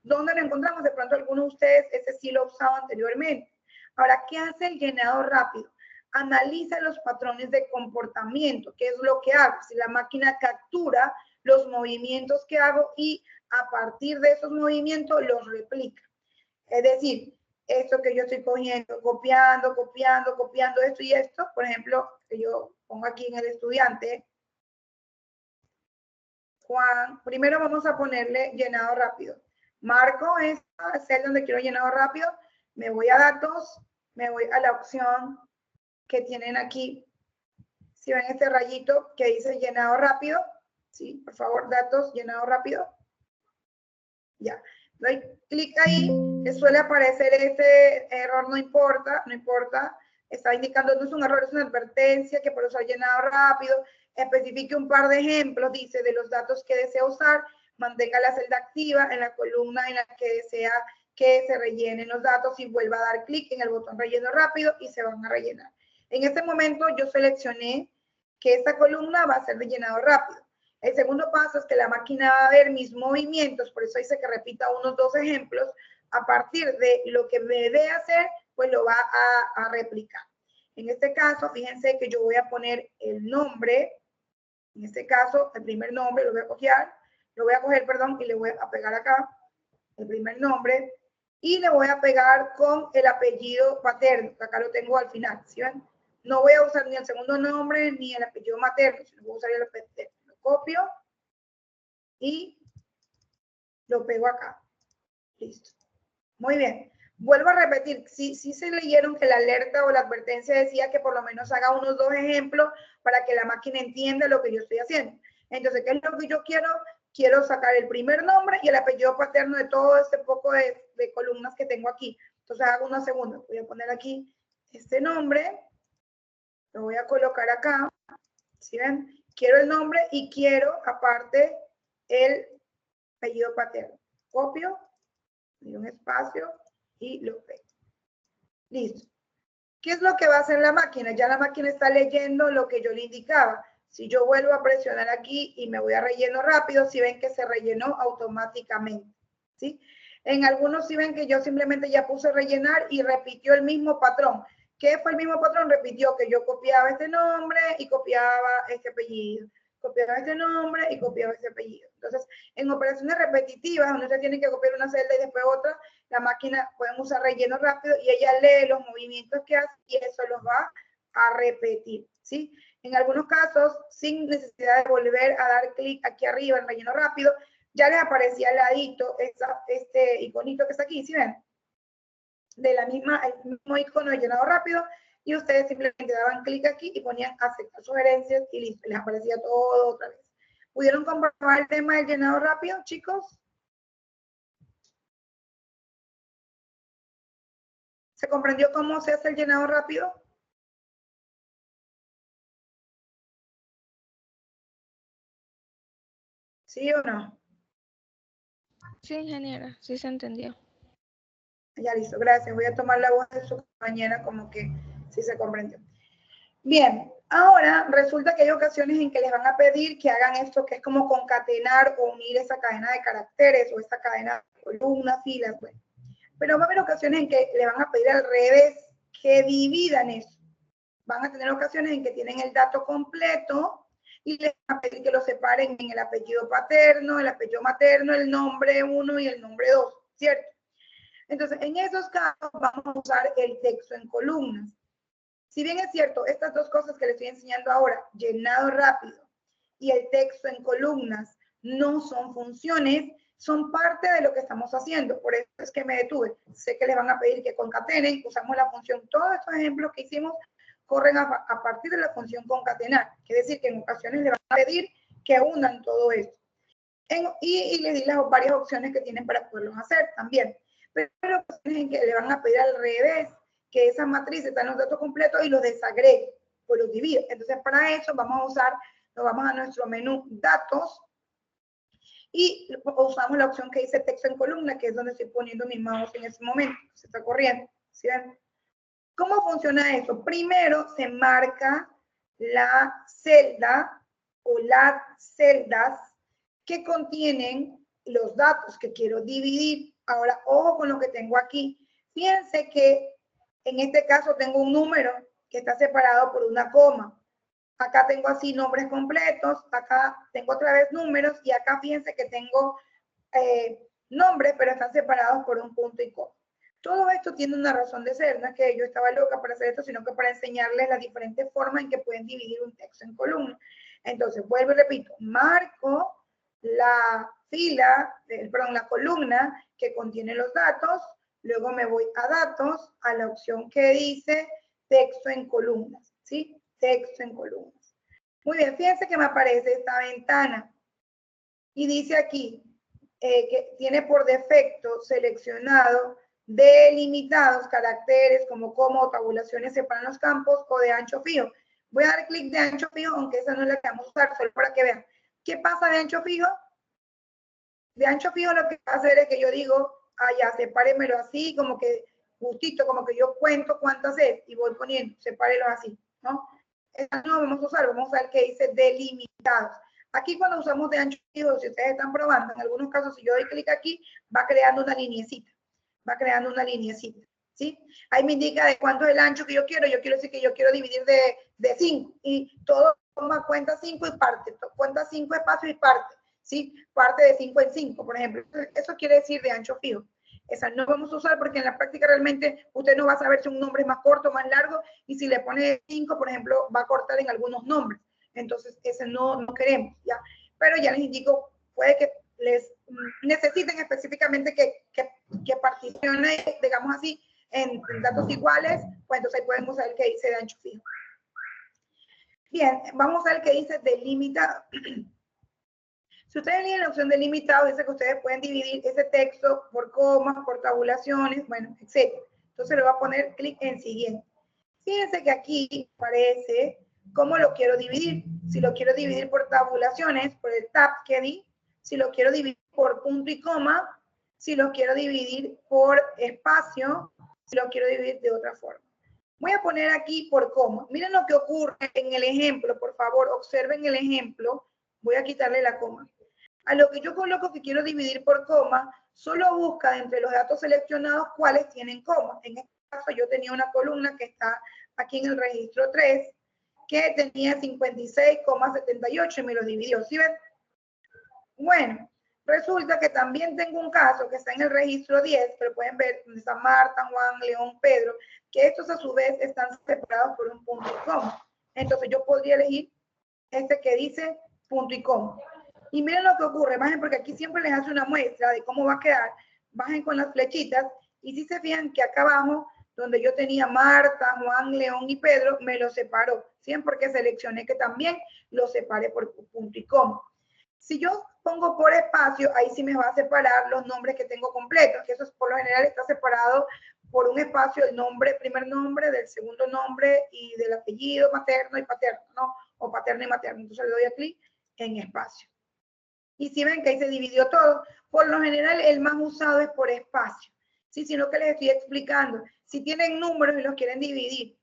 A: ¿Dónde lo encontramos? De pronto algunos de ustedes ese sí lo ha usado anteriormente. Ahora, ¿qué hace el llenado rápido? analiza los patrones de comportamiento, que es lo que hago. Si la máquina captura los movimientos que hago y a partir de esos movimientos los replica. Es decir, esto que yo estoy cogiendo, copiando esto y esto, por ejemplo, que yo pongo aquí en el estudiante, Juan, primero vamos a ponerle llenado rápido. Marco esta celda donde quiero llenado rápido, me voy a datos, me voy a la opción que tienen aquí. Si ven este rayito que dice llenado rápido, sí, por favor, datos, llenado rápido. Ya, doy clic ahí, que suele aparecer este error, no importa, está indicando, no es un error, es una advertencia que por usar llenado rápido, especifique un par de ejemplos, dice, de los datos que desea usar, mantenga la celda activa en la columna en la que desea que se rellenen los datos y vuelva a dar clic en el botón relleno rápido y se van a rellenar. En este momento yo seleccioné que esta columna va a ser de llenado rápido. El segundo paso es que la máquina va a ver mis movimientos, por eso dice que repita unos 2 ejemplos. A partir de lo que me debe hacer, pues lo va a replicar. En este caso, fíjense que yo voy a poner el nombre. En este caso, el primer nombre lo voy a coger, perdón, y le voy a pegar acá el primer nombre y le voy a pegar con el apellido paterno, que acá lo tengo al final, ¿sí ven? No voy a usar ni el segundo nombre ni el apellido materno, sino voy a usar el apellido. Lo copio y lo pego acá. Listo. Muy bien. Vuelvo a repetir, si se leyeron que la alerta o la advertencia decía que por lo menos haga unos 2 ejemplos para que la máquina entienda lo que yo estoy haciendo. Entonces, ¿qué es lo que yo quiero? Quiero sacar el primer nombre y el apellido paterno de todo este poco de columnas que tengo aquí. Entonces, hago una segunda. Voy a poner aquí este nombre. Lo voy a colocar acá. ¿Sí ven? Quiero el nombre y quiero, aparte, el apellido paterno. Copio, doy un espacio y lo pego. Listo. ¿Qué es lo que va a hacer la máquina? Ya la máquina está leyendo lo que yo le indicaba. Si yo vuelvo a presionar aquí y me voy a relleno rápido, si ven que se rellenó automáticamente, ¿sí? En algunos si ven que yo simplemente ya puse rellenar y repitió el mismo patrón. ¿Qué fue el mismo patrón? Repitió que yo copiaba este nombre y copiaba este apellido. Copiaba este nombre y copiaba este apellido. Entonces, en operaciones repetitivas, donde usted tiene que copiar una celda y después otra, la máquina pueden usar relleno rápido y ella lee los movimientos que hace y eso los va a repetir, ¿sí? En algunos casos, sin necesidad de volver a dar clic aquí arriba en relleno rápido, ya les aparecía al ladito este iconito que está aquí, ¿sí ven? De la misma, el mismo icono de llenado rápido, y ustedes simplemente daban clic aquí y ponían aceptar sugerencias y listo, les aparecía todo otra vez. ¿Pudieron comprobar el tema del llenado rápido, chicos? ¿Se comprendió cómo se hace el llenado rápido? ¿Sí o no?
C: Sí, ingeniera, sí se entendió.
A: Ya listo, gracias. Voy a tomar la voz de su compañera como que sí se comprendió. Bien, ahora resulta que hay ocasiones en que les van a pedir que hagan esto, que es como concatenar o unir esa cadena de caracteres o esta cadena de columnas, filas, bueno. Pero va a haber ocasiones en que le van a pedir al revés que dividan eso. Van a tener ocasiones en que tienen el dato completo y les van a pedir que lo separen en el apellido paterno, el apellido materno, el nombre 1 y el nombre 2, ¿cierto? Entonces, en esos casos vamos a usar el texto en columnas. Si bien es cierto, estas dos cosas que les estoy enseñando ahora, llenado rápido y el texto en columnas, no son funciones, son parte de lo que estamos haciendo. Por eso es que me detuve. Sé que les van a pedir que concatenen, usamos la función, todos estos ejemplos que hicimos corren a partir de la función concatenar. Quiere decir que en ocasiones le van a pedir que unan todo esto. Y les di las varias opciones que tienen para poderlos hacer también. Pero hay ocasiones en que le van a pedir al revés, que esa matriz está en los datos completos y los desagregue o los divide. Entonces, para eso vamos a usar, nos vamos a nuestro menú datos y usamos la opción que dice texto en columna, que es donde estoy poniendo mi mouse en este momento. Se está corriendo, ¿sí ven? ¿Cómo funciona eso? Primero se marca la celda o las celdas que contienen los datos que quiero dividir. Ahora, ojo con lo que tengo aquí. Fíjense que en este caso tengo un número que está separado por una coma. Acá tengo así nombres completos, acá tengo otra vez números y acá fíjense que tengo nombres, pero están separados por un punto y coma. Todo esto tiene una razón de ser, no es que yo estaba loca para hacer esto, sino que para enseñarles las diferentes formas en que pueden dividir un texto en columnas. Entonces, vuelvo y repito, marco la la columna que contiene los datos, luego me voy a datos, a la opción que dice texto en columnas, ¿sí? Texto en columnas. Muy bien, fíjense que me aparece esta ventana y dice aquí que tiene por defecto seleccionado delimitados caracteres como coma o tabulaciones separan los campos o de ancho fijo. Voy a dar clic de ancho fijo, aunque esa no es la que vamos a usar, solo para que vean. ¿Qué pasa de ancho fijo? De ancho fijo lo que va a hacer es que yo digo, ya, sepáremelo así, como que justito, como que yo cuento cuántas es y voy poniendo, sepárelo así, ¿no? Esa no vamos a usar el que dice delimitados. Aquí cuando usamos de ancho fijo, si ustedes están probando, en algunos casos si yo doy clic aquí, va creando una lineecita, ¿sí? Ahí me indica de cuánto es el ancho que yo quiero decir que yo quiero dividir de 5 y todo toma cuenta 5 y parte, cuenta 5 espacios y parte, ¿sí? Parte de 5 en 5, por ejemplo. Eso quiere decir de ancho fijo. Esa no vamos a usar porque en la práctica realmente usted no va a saber si un nombre es más corto o más largo y si le pone 5, por ejemplo, va a cortar en algunos nombres. Entonces, ese no queremos, ¿ya? Pero ya les indico, puede que les necesiten específicamente que particione, digamos así, en datos iguales, pues entonces ahí podemos usar el que dice de ancho fijo. Bien, vamos a ver el que dice delimitado. Si ustedes eligen la opción delimitado, dice que ustedes pueden dividir ese texto por comas, por tabulaciones, bueno, etc. Entonces le voy a poner clic en siguiente. Fíjense que aquí aparece cómo lo quiero dividir. Si lo quiero dividir por tabulaciones, por el tab que di, si lo quiero dividir por punto y coma, si lo quiero dividir por espacio, si lo quiero dividir de otra forma. Voy a poner aquí por coma. Miren lo que ocurre en el ejemplo, por favor, observen el ejemplo. Voy a quitarle la coma. A lo que yo coloco que quiero dividir por coma, solo busca de entre los datos seleccionados cuáles tienen coma. En este caso yo tenía una columna que está aquí en el registro 3, que tenía 56,78 y me lo dividió. ¿Sí ven? Bueno, resulta que también tengo un caso que está en el registro 10, pero pueden ver donde está Marta, Juan, León, Pedro, que estos a su vez están separados por un punto y coma. Entonces yo podría elegir este que dice punto y coma. Y miren lo que ocurre, bajen porque aquí siempre les hace una muestra de cómo va a quedar. Bajen con las flechitas y si se fijan que acá abajo, donde yo tenía Marta, Juan, León y Pedro, me lo separó. ¿Sí? Porque seleccioné que también lo separe por punto y coma. Si yo pongo por espacio, ahí sí me va a separar los nombres que tengo completos, que eso es, por lo general está separado por un espacio el nombre, primer nombre, del segundo nombre y del apellido materno y paterno, ¿no? O paterno y materno. Entonces le doy a clic en espacio. Y si ven que ahí se dividió todo, por lo general el más usado es por espacio, ¿sí? Sino que les estoy explicando. Si tienen números y los quieren dividir,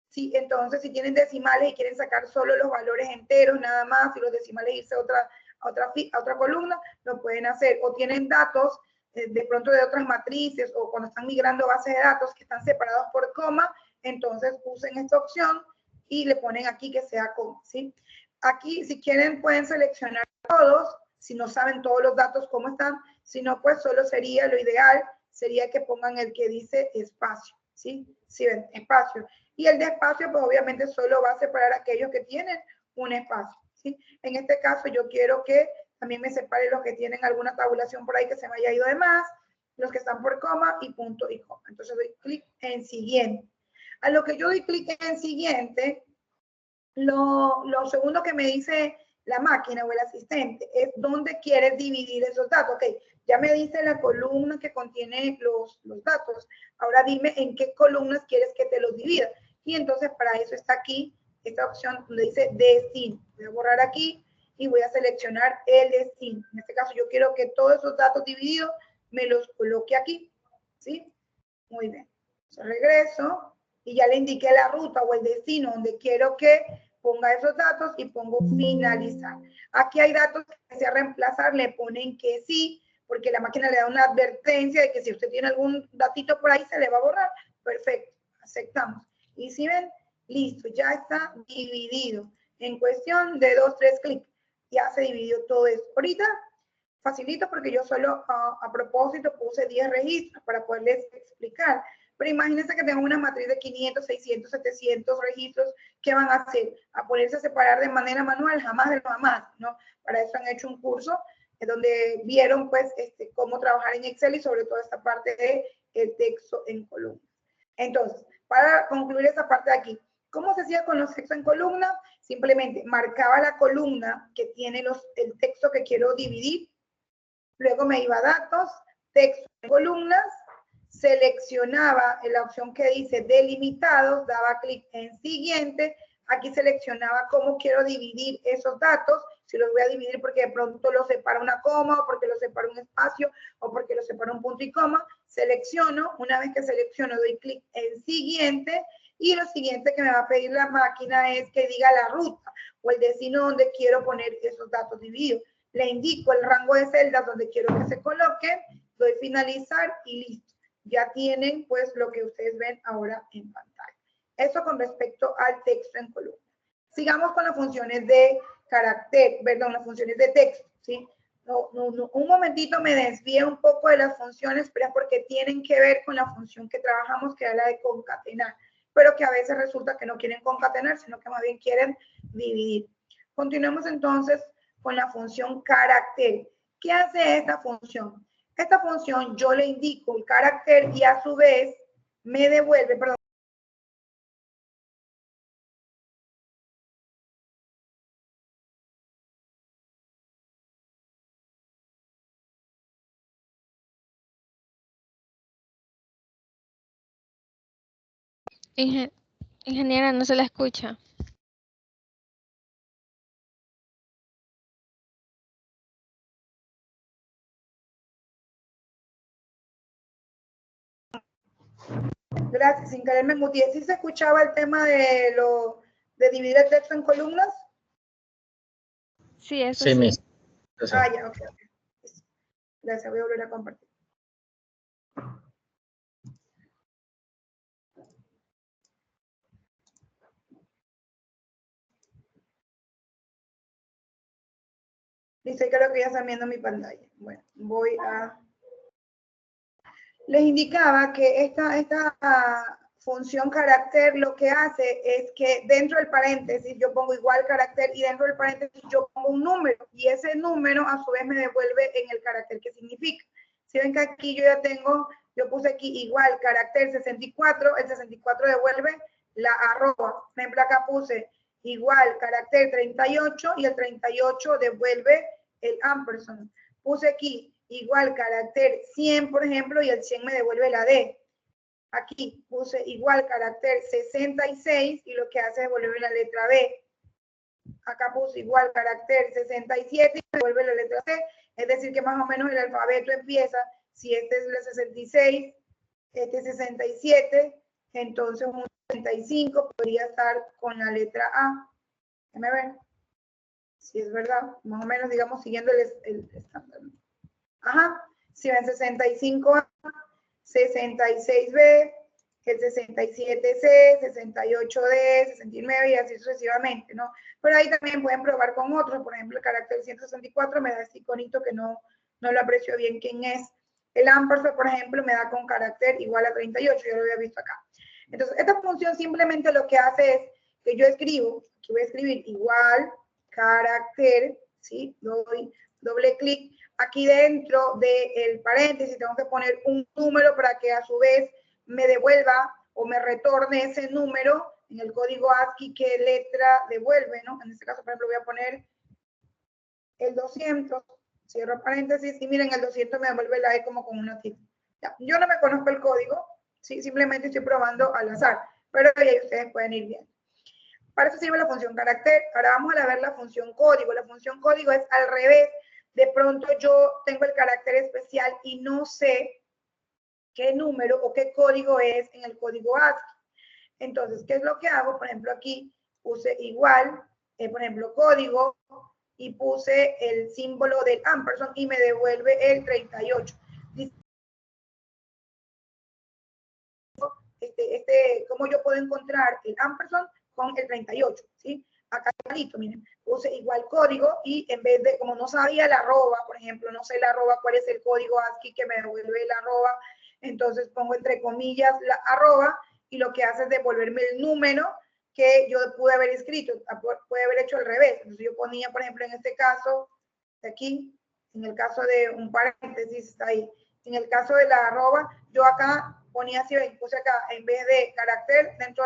A: ¿sí? Entonces si tienen decimales y quieren sacar solo los valores enteros nada más y los decimales irse a otra columna, lo pueden hacer. O tienen datos de pronto de otras matrices o cuando están migrando bases de datos que están separados por coma, entonces usen esta opción y le ponen aquí que sea coma, ¿sí? Aquí si quieren pueden seleccionar todos, si no saben todos los datos cómo están, si no pues solo sería lo ideal, sería que pongan el que dice espacio, ¿sí? Si ven, espacio. Y el de espacio pues obviamente solo va a separar aquellos que tienen un espacio, ¿sí? En este caso yo quiero que también me separe los que tienen alguna tabulación por ahí que se me haya ido de más, los que están por coma y punto y coma. Entonces doy clic en siguiente. A lo que yo doy clic en siguiente, lo segundo que me dice la máquina o el asistente es dónde quieres dividir esos datos. Ok, ya me dice la columna que contiene los datos. Ahora dime en qué columnas quieres que te los divida. Y entonces para eso está aquí esta opción donde dice destino. Voy a borrar aquí y voy a seleccionar el destino. En este caso yo quiero que todos esos datos divididos me los coloque aquí. ¿Sí? Muy bien. Entonces regreso y ya le indiqué la ruta o el destino donde quiero que ponga esos datos y pongo finalizar. Aquí hay datos que desea reemplazar, le ponen que sí, porque la máquina le da una advertencia de que si usted tiene algún datito por ahí se le va a borrar. Perfecto, aceptamos. Y si ven, Listo, ya está dividido. En cuestión de 2, 3 clics, ya se dividió todo eso. Ahorita, facilito porque yo solo a propósito puse 10 registros para poderles explicar. Pero imagínense que tengo una matriz de 500, 600, 700 registros. ¿Qué van a hacer? ¿A ponerse a separar de manera manual? Jamás de lo jamás, ¿no? Para eso han hecho un curso donde vieron, pues, cómo trabajar en Excel y sobre todo esta parte de el texto en columnas. Entonces, para concluir esta parte de aquí, ¿cómo se hacía con los textos en columna? Simplemente marcaba la columna que tiene el texto que quiero dividir, luego me iba a datos, texto en columnas, seleccionaba en la opción que dice delimitados, daba clic en siguiente, aquí seleccionaba cómo quiero dividir esos datos, si los voy a dividir porque de pronto los separa una coma, o porque los separa un espacio, o porque los separa un punto y coma, selecciono, una vez que selecciono doy clic en siguiente, y lo siguiente que me va a pedir la máquina es que diga la ruta, o el destino donde quiero poner esos datos divididos. Le indico el rango de celdas donde quiero que se coloque, doy finalizar y listo. Ya tienen pues lo que ustedes ven ahora en pantalla. Eso con respecto al texto en columna. Sigamos con las funciones de carácter, perdón, las funciones de texto, ¿sí? Un momentito me desvié un poco de las funciones, pero es porque tienen que ver con la función que trabajamos, que es la de concatenar, pero que a veces resulta que no quieren concatenar, sino que más bien quieren dividir. Continuemos entonces con la función carácter. ¿Qué hace esta función? Esta función yo le indico el carácter y a su vez me devuelve, perdón.
C: Ingeniera, no se la escucha.
A: Gracias, sin querer me muteé. ¿Sí se escuchaba el tema de dividir el texto en columnas?
C: Sí, eso
D: Sí,
C: sí.
D: Miss.
A: Ah, ya, ok. Gracias, voy a volver a compartir. Dice que lo que ya están viendo en mi pantalla. Bueno, voy a... Les indicaba que esta función carácter lo que hace es que dentro del paréntesis yo pongo igual carácter y dentro del paréntesis yo pongo un número y ese número a su vez me devuelve en el carácter que significa. Si ven que aquí yo ya tengo, yo puse aquí igual carácter 64, el 64 devuelve la arroba. Por ejemplo, acá puse igual carácter 38 y el 38 devuelve el ampersand. Puse aquí igual carácter 100, por ejemplo, y el 100 me devuelve la D. Aquí puse igual carácter 66 y lo que hace es devolverme la letra B. Acá puse igual carácter 67 y me devuelve la letra C. Es decir, que más o menos el alfabeto empieza, si este es el 66, este es 67, entonces un 65 podría estar con la letra A. ¿Me ven? Si es verdad, más o menos, digamos, siguiendo el estándar. Ajá, si ven 65A, 66B, el 67C, 68D, 69 y así sucesivamente, ¿no? Pero ahí también pueden probar con otros, por ejemplo, el carácter 164 me da este iconito que no lo aprecio bien quién es. El ampersand, por ejemplo, me da con carácter igual a 38, yo lo había visto acá. Entonces, esta función simplemente lo que hace es que yo escribo, aquí voy a escribir igual carácter, ¿sí? Doy doble clic. Aquí dentro del paréntesis tengo que poner un número para que a su vez me devuelva o me retorne ese número en el código ASCII qué letra devuelve, ¿no? En este caso, por ejemplo, voy a poner el 200, cierro paréntesis y miren, el 200 me devuelve la E como con una tilde. Ya, yo no me conozco el código, ¿sí? Simplemente estoy probando al azar, pero ahí ustedes pueden ir viendo. Para eso sirve la función carácter. Ahora vamos a ver la función código. La función código es al revés. De pronto yo tengo el carácter especial y no sé qué número o qué código es en el código ASCII. Entonces, ¿qué es lo que hago? Por ejemplo, aquí puse igual, por ejemplo, código, y puse el símbolo del ampersand y me devuelve el 38. Este cómo yo puedo encontrar el ampersand con el 38, ¿sí? Acá clarito, miren, puse igual código y en vez de, como no sabía la arroba, por ejemplo, no sé la arroba, cuál es el código ASCII que me devuelve la arroba, entonces pongo entre comillas la arroba y lo que hace es devolverme el número que yo pude haber escrito, puede haber hecho al revés. Entonces yo ponía, por ejemplo, en este caso, de aquí, en el caso de un paréntesis, está ahí. En el caso de la arroba, yo acá ponía así, puse acá, en vez de carácter, dentro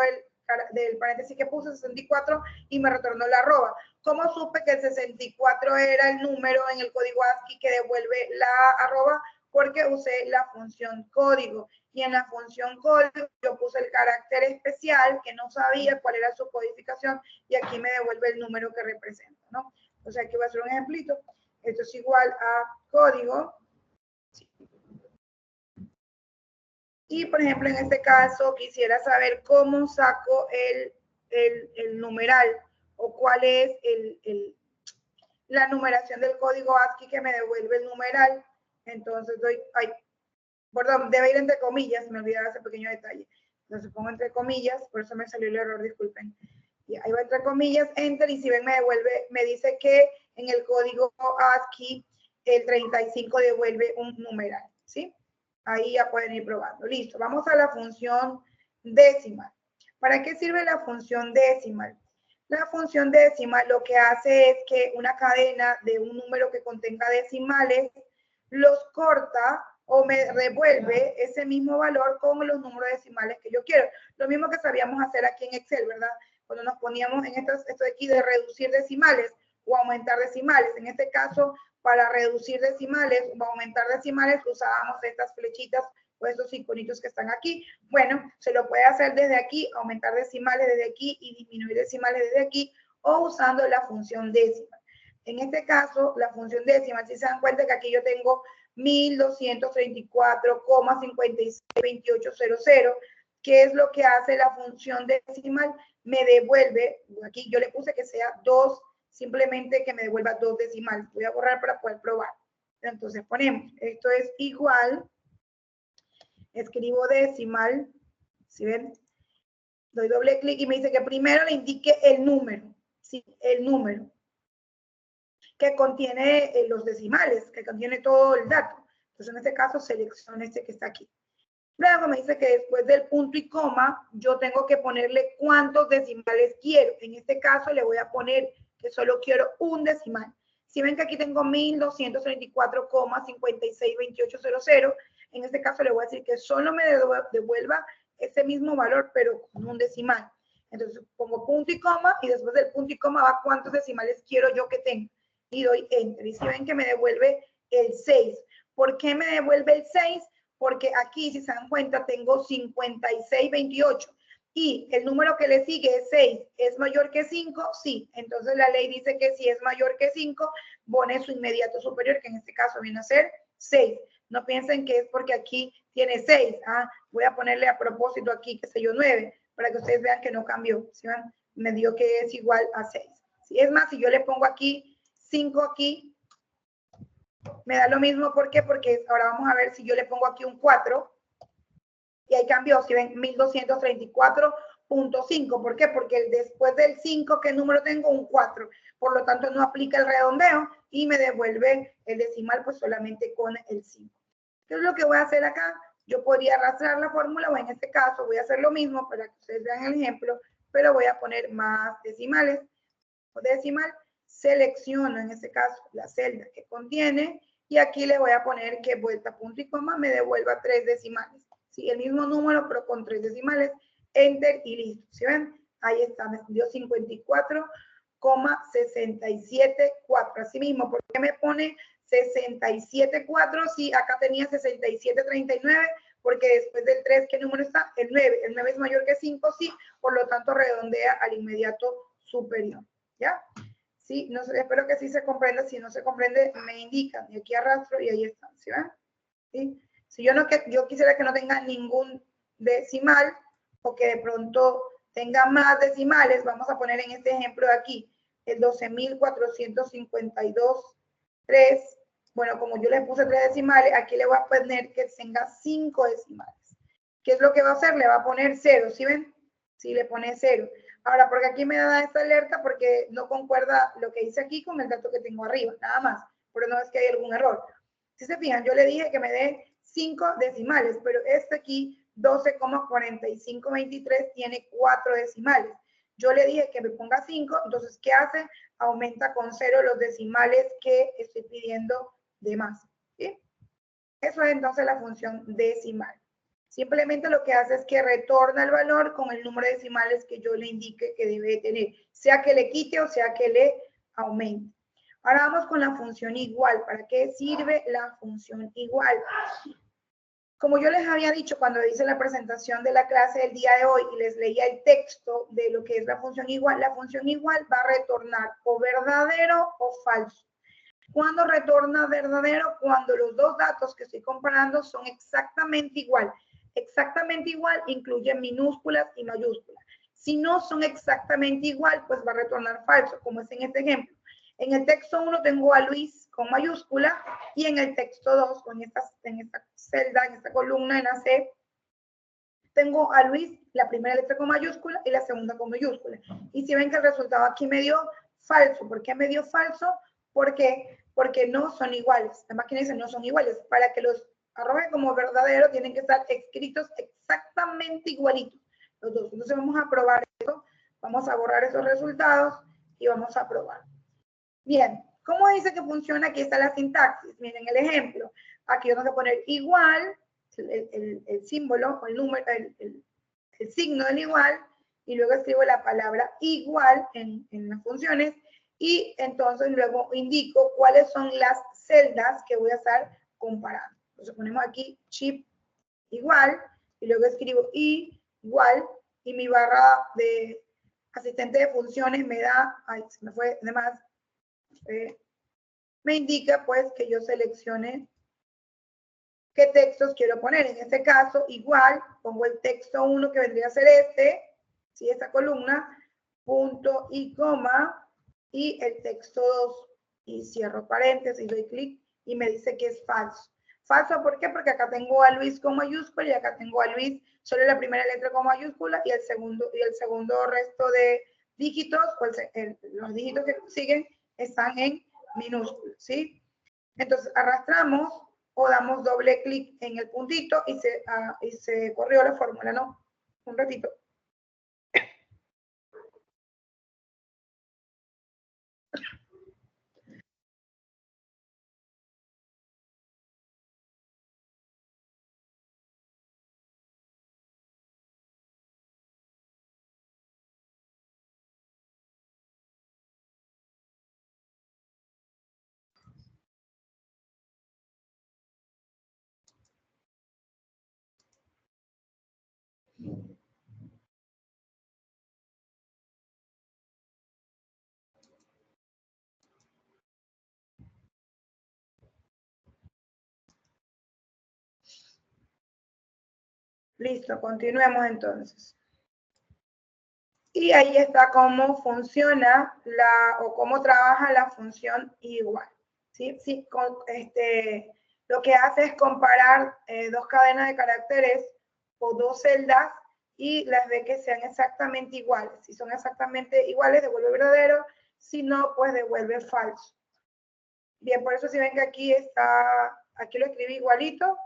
A: del paréntesis que puse 64 y me retornó la arroba. ¿Cómo supe que el 64 era el número en el código ASCII que devuelve la arroba? Porque usé la función código. Y en la función código yo puse el carácter especial que no sabía cuál era su codificación y aquí me devuelve el número que representa, ¿no? O sea, aquí voy a hacer un ejemplito. Esto es igual a código. Y, por ejemplo, en este caso, quisiera saber cómo saco el numeral o cuál es la numeración del código ASCII que me devuelve el numeral. Entonces doy, perdón, debe ir entre comillas, me olvidaba ese pequeño detalle. Entonces pongo entre comillas, por eso me salió el error, disculpen. Y ahí va entre comillas, enter, y si ven me devuelve, me dice que en el código ASCII el 35 devuelve un numeral, ¿sí? Ahí ya pueden ir probando. Listo, vamos a la función decimal. ¿Para qué sirve la función decimal? La función decimal lo que hace es que una cadena de un número que contenga decimales los corta o me devuelve ese mismo valor con los números decimales que yo quiero. Lo mismo que sabíamos hacer aquí en Excel, ¿verdad? Cuando nos poníamos en esto de aquí de reducir decimales o aumentar decimales. En este caso, para reducir decimales o aumentar decimales, usábamos estas flechitas o estos iconitos que están aquí. Bueno, se lo puede hacer desde aquí, aumentar decimales desde aquí y disminuir decimales desde aquí, o usando la función decimal. En este caso, la función decimal, si se dan cuenta que aquí yo tengo 1234,562800, ¿qué es lo que hace la función decimal? Me devuelve, aquí yo le puse que sea 2, simplemente que me devuelva 2 decimales. Voy a borrar para poder probar. Entonces ponemos, esto es igual, escribo decimal, ¿sí ven? Doy doble clic y me dice que primero le indique el número, ¿sí? El número que contiene los decimales, que contiene todo el dato. Entonces, en este caso, selecciono este que está aquí. Luego me dice que después del punto y coma, yo tengo que ponerle cuántos decimales quiero. En este caso, le voy a poner que solo quiero un decimal. Si ven que aquí tengo 1234,562800, en este caso le voy a decir que solo me devuelva ese mismo valor, pero con un decimal. Entonces, pongo punto y coma, y después del punto y coma va cuántos decimales quiero yo que tenga. Y doy enter. Y si ven que me devuelve el 6. ¿Por qué me devuelve el 6? Porque aquí, si se dan cuenta, tengo 5628. Y el número que le sigue es 6. ¿Es mayor que 5? Sí. Entonces la ley dice que si es mayor que 5, pone su inmediato superior, que en este caso viene a ser 6. No piensen que es porque aquí tiene 6. Voy a ponerle a propósito aquí, qué sé yo, 9, para que ustedes vean que no cambió. ¿Sí ven? Me dio que es igual a 6. ¿Sí? Es más, si yo le pongo aquí 5 aquí, me da lo mismo. ¿Por qué? Porque ahora vamos a ver si yo le pongo aquí un 4 y ahí cambió. Si ven, 1234.5. ¿Por qué? Porque después del 5, ¿qué número tengo? Un 4. Por lo tanto, no aplica el redondeo y me devuelve el decimal pues solamente con el 5. ¿Qué es lo que voy a hacer acá? Yo podría arrastrar la fórmula, o en este caso voy a hacer lo mismo para que ustedes vean el ejemplo, pero voy a poner más decimales. Decimal, selecciono en este caso la celda que contiene y aquí le voy a poner que vuelta punto y coma me devuelva 3 decimales. ¿Sí? El mismo número pero con 3 decimales, enter y listo. ¿Sí ven? Ahí está, me dio 54,674. Así mismo, ¿por qué me pone 67,4 si acá tenía 67,39? Porque después del 3, ¿qué número está? El 9. El 9 es mayor que 5, sí, por lo tanto redondea al inmediato superior. ¿Ya? Sí, no sé, espero que sí se comprenda. Si no se comprende, me indican. Y aquí arrastro y ahí están. ¿Sí ven? ¿Sí? Si yo quisiera que no tenga ningún decimal o que de pronto tenga más decimales, vamos a poner en este ejemplo de aquí, el 12,452,3. Bueno, como yo le puse 3 decimales, aquí le voy a poner que tenga 5 decimales. ¿Qué es lo que va a hacer? Le va a poner 0, ¿sí ven? Sí, le pone 0. Ahora, porque aquí me da esta alerta porque no concuerda lo que dice aquí con el dato que tengo arriba, nada más. Pero no es que hay algún error. Si se fijan, yo le dije que me dé 5 decimales, pero este aquí, 12,4523, tiene 4 decimales. Yo le dije que me ponga 5, entonces, ¿qué hace? Aumenta con 0 los decimales que estoy pidiendo de más. ¿Sí? Eso es entonces la función decimal. Simplemente lo que hace es que retorna el valor con el número de decimales que yo le indique que debe tener, sea que le quite o sea que le aumente. Ahora vamos con la función igual. ¿Para qué sirve la función igual? Como yo les había dicho cuando hice la presentación de la clase del día de hoy y les leía el texto de lo que es la función igual va a retornar o verdadero o falso. ¿Cuándo retorna verdadero? Cuando los dos datos que estoy comparando son exactamente igual. Exactamente igual incluye minúsculas y mayúsculas. Si no son exactamente igual, pues va a retornar falso, como es en este ejemplo. En el texto 1 tengo a Luis con mayúscula y en el texto 2, o en esta celda, en esta columna, en la C, tengo a Luis, la primera letra con mayúscula y la segunda con mayúscula. Y si ven que el resultado aquí me dio falso. ¿Por qué me dio falso? ¿Por qué? Porque no son iguales. La máquina dice no son iguales. Para que los arroje como verdadero tienen que estar escritos exactamente igualitos los dos. Entonces vamos a probar eso. Vamos a borrar esos resultados y vamos a probar. Bien, ¿cómo dice que funciona? Aquí está la sintaxis. Miren el ejemplo. Aquí vamos a poner igual, el símbolo, o el número, el signo del igual, y luego escribo la palabra igual en las funciones, y entonces luego indico cuáles son las celdas que voy a estar comparando. Entonces ponemos aquí chip igual, y luego escribo igual, y mi barra de asistente de funciones me da, ay, se me fue de más, me indica pues que yo seleccione qué textos quiero poner. En este caso, igual, pongo el texto 1 que vendría a ser este, ¿sí? Esta columna, punto y coma, y el texto 2, y cierro paréntesis, doy clic, y me dice que es falso. Falso, ¿por qué? Porque acá tengo a Luis con mayúscula, y acá tengo a Luis solo la primera letra con mayúscula, y el segundo resto de dígitos, pues los dígitos que siguen están en minúsculas, ¿sí? Entonces arrastramos o damos doble clic en el puntito y se corrió la fórmula, ¿no? Un ratito. Listo, continuemos entonces. Y ahí está cómo funciona o cómo trabaja la función igual. ¿Sí? Sí, lo que hace es comparar dos cadenas de caracteres o dos celdas y las ve que sean exactamente iguales. Si son exactamente iguales, devuelve verdadero. Si no, pues devuelve falso. Bien, por eso si ven que aquí lo escribí igualito.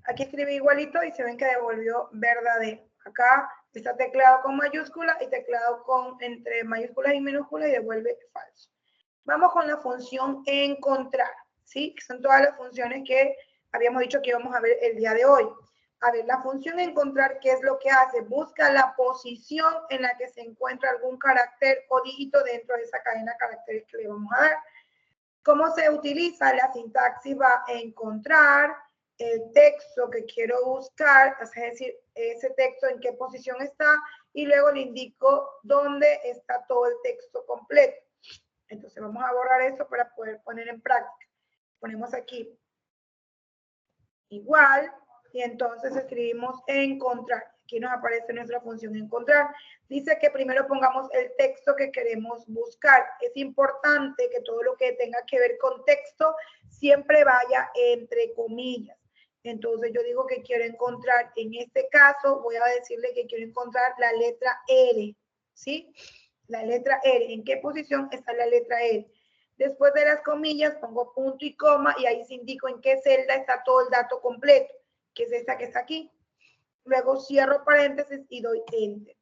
A: Aquí escribí igualito y se ven que devolvió verdadero. Acá está teclado con mayúscula y teclado entre mayúsculas y minúsculas y devuelve falso. Vamos con la función encontrar, ¿sí? Que son todas las funciones que habíamos dicho que íbamos a ver el día de hoy. A ver, la función encontrar, ¿qué es lo que hace? Busca la posición en la que se encuentra algún carácter o dígito dentro de esa cadena de caracteres que le vamos a dar. ¿Cómo se utiliza? La sintaxis va a encontrar el texto que quiero buscar, es decir, ese texto en qué posición está, y luego le indico dónde está todo el texto completo. Entonces vamos a borrar eso para poder poner en práctica. Ponemos aquí igual, y entonces escribimos encontrar. Aquí nos aparece nuestra función encontrar. Dice que primero pongamos el texto que queremos buscar. Es importante que todo lo que tenga que ver con texto siempre vaya entre comillas. Entonces yo digo que quiero encontrar, en este caso, voy a decirle que quiero encontrar la letra R, ¿sí? La letra R. ¿En qué posición está la letra R? Después de las comillas pongo punto y coma y ahí se indico en qué celda está todo el dato completo, que es esta que está aquí. Luego cierro paréntesis y doy enter.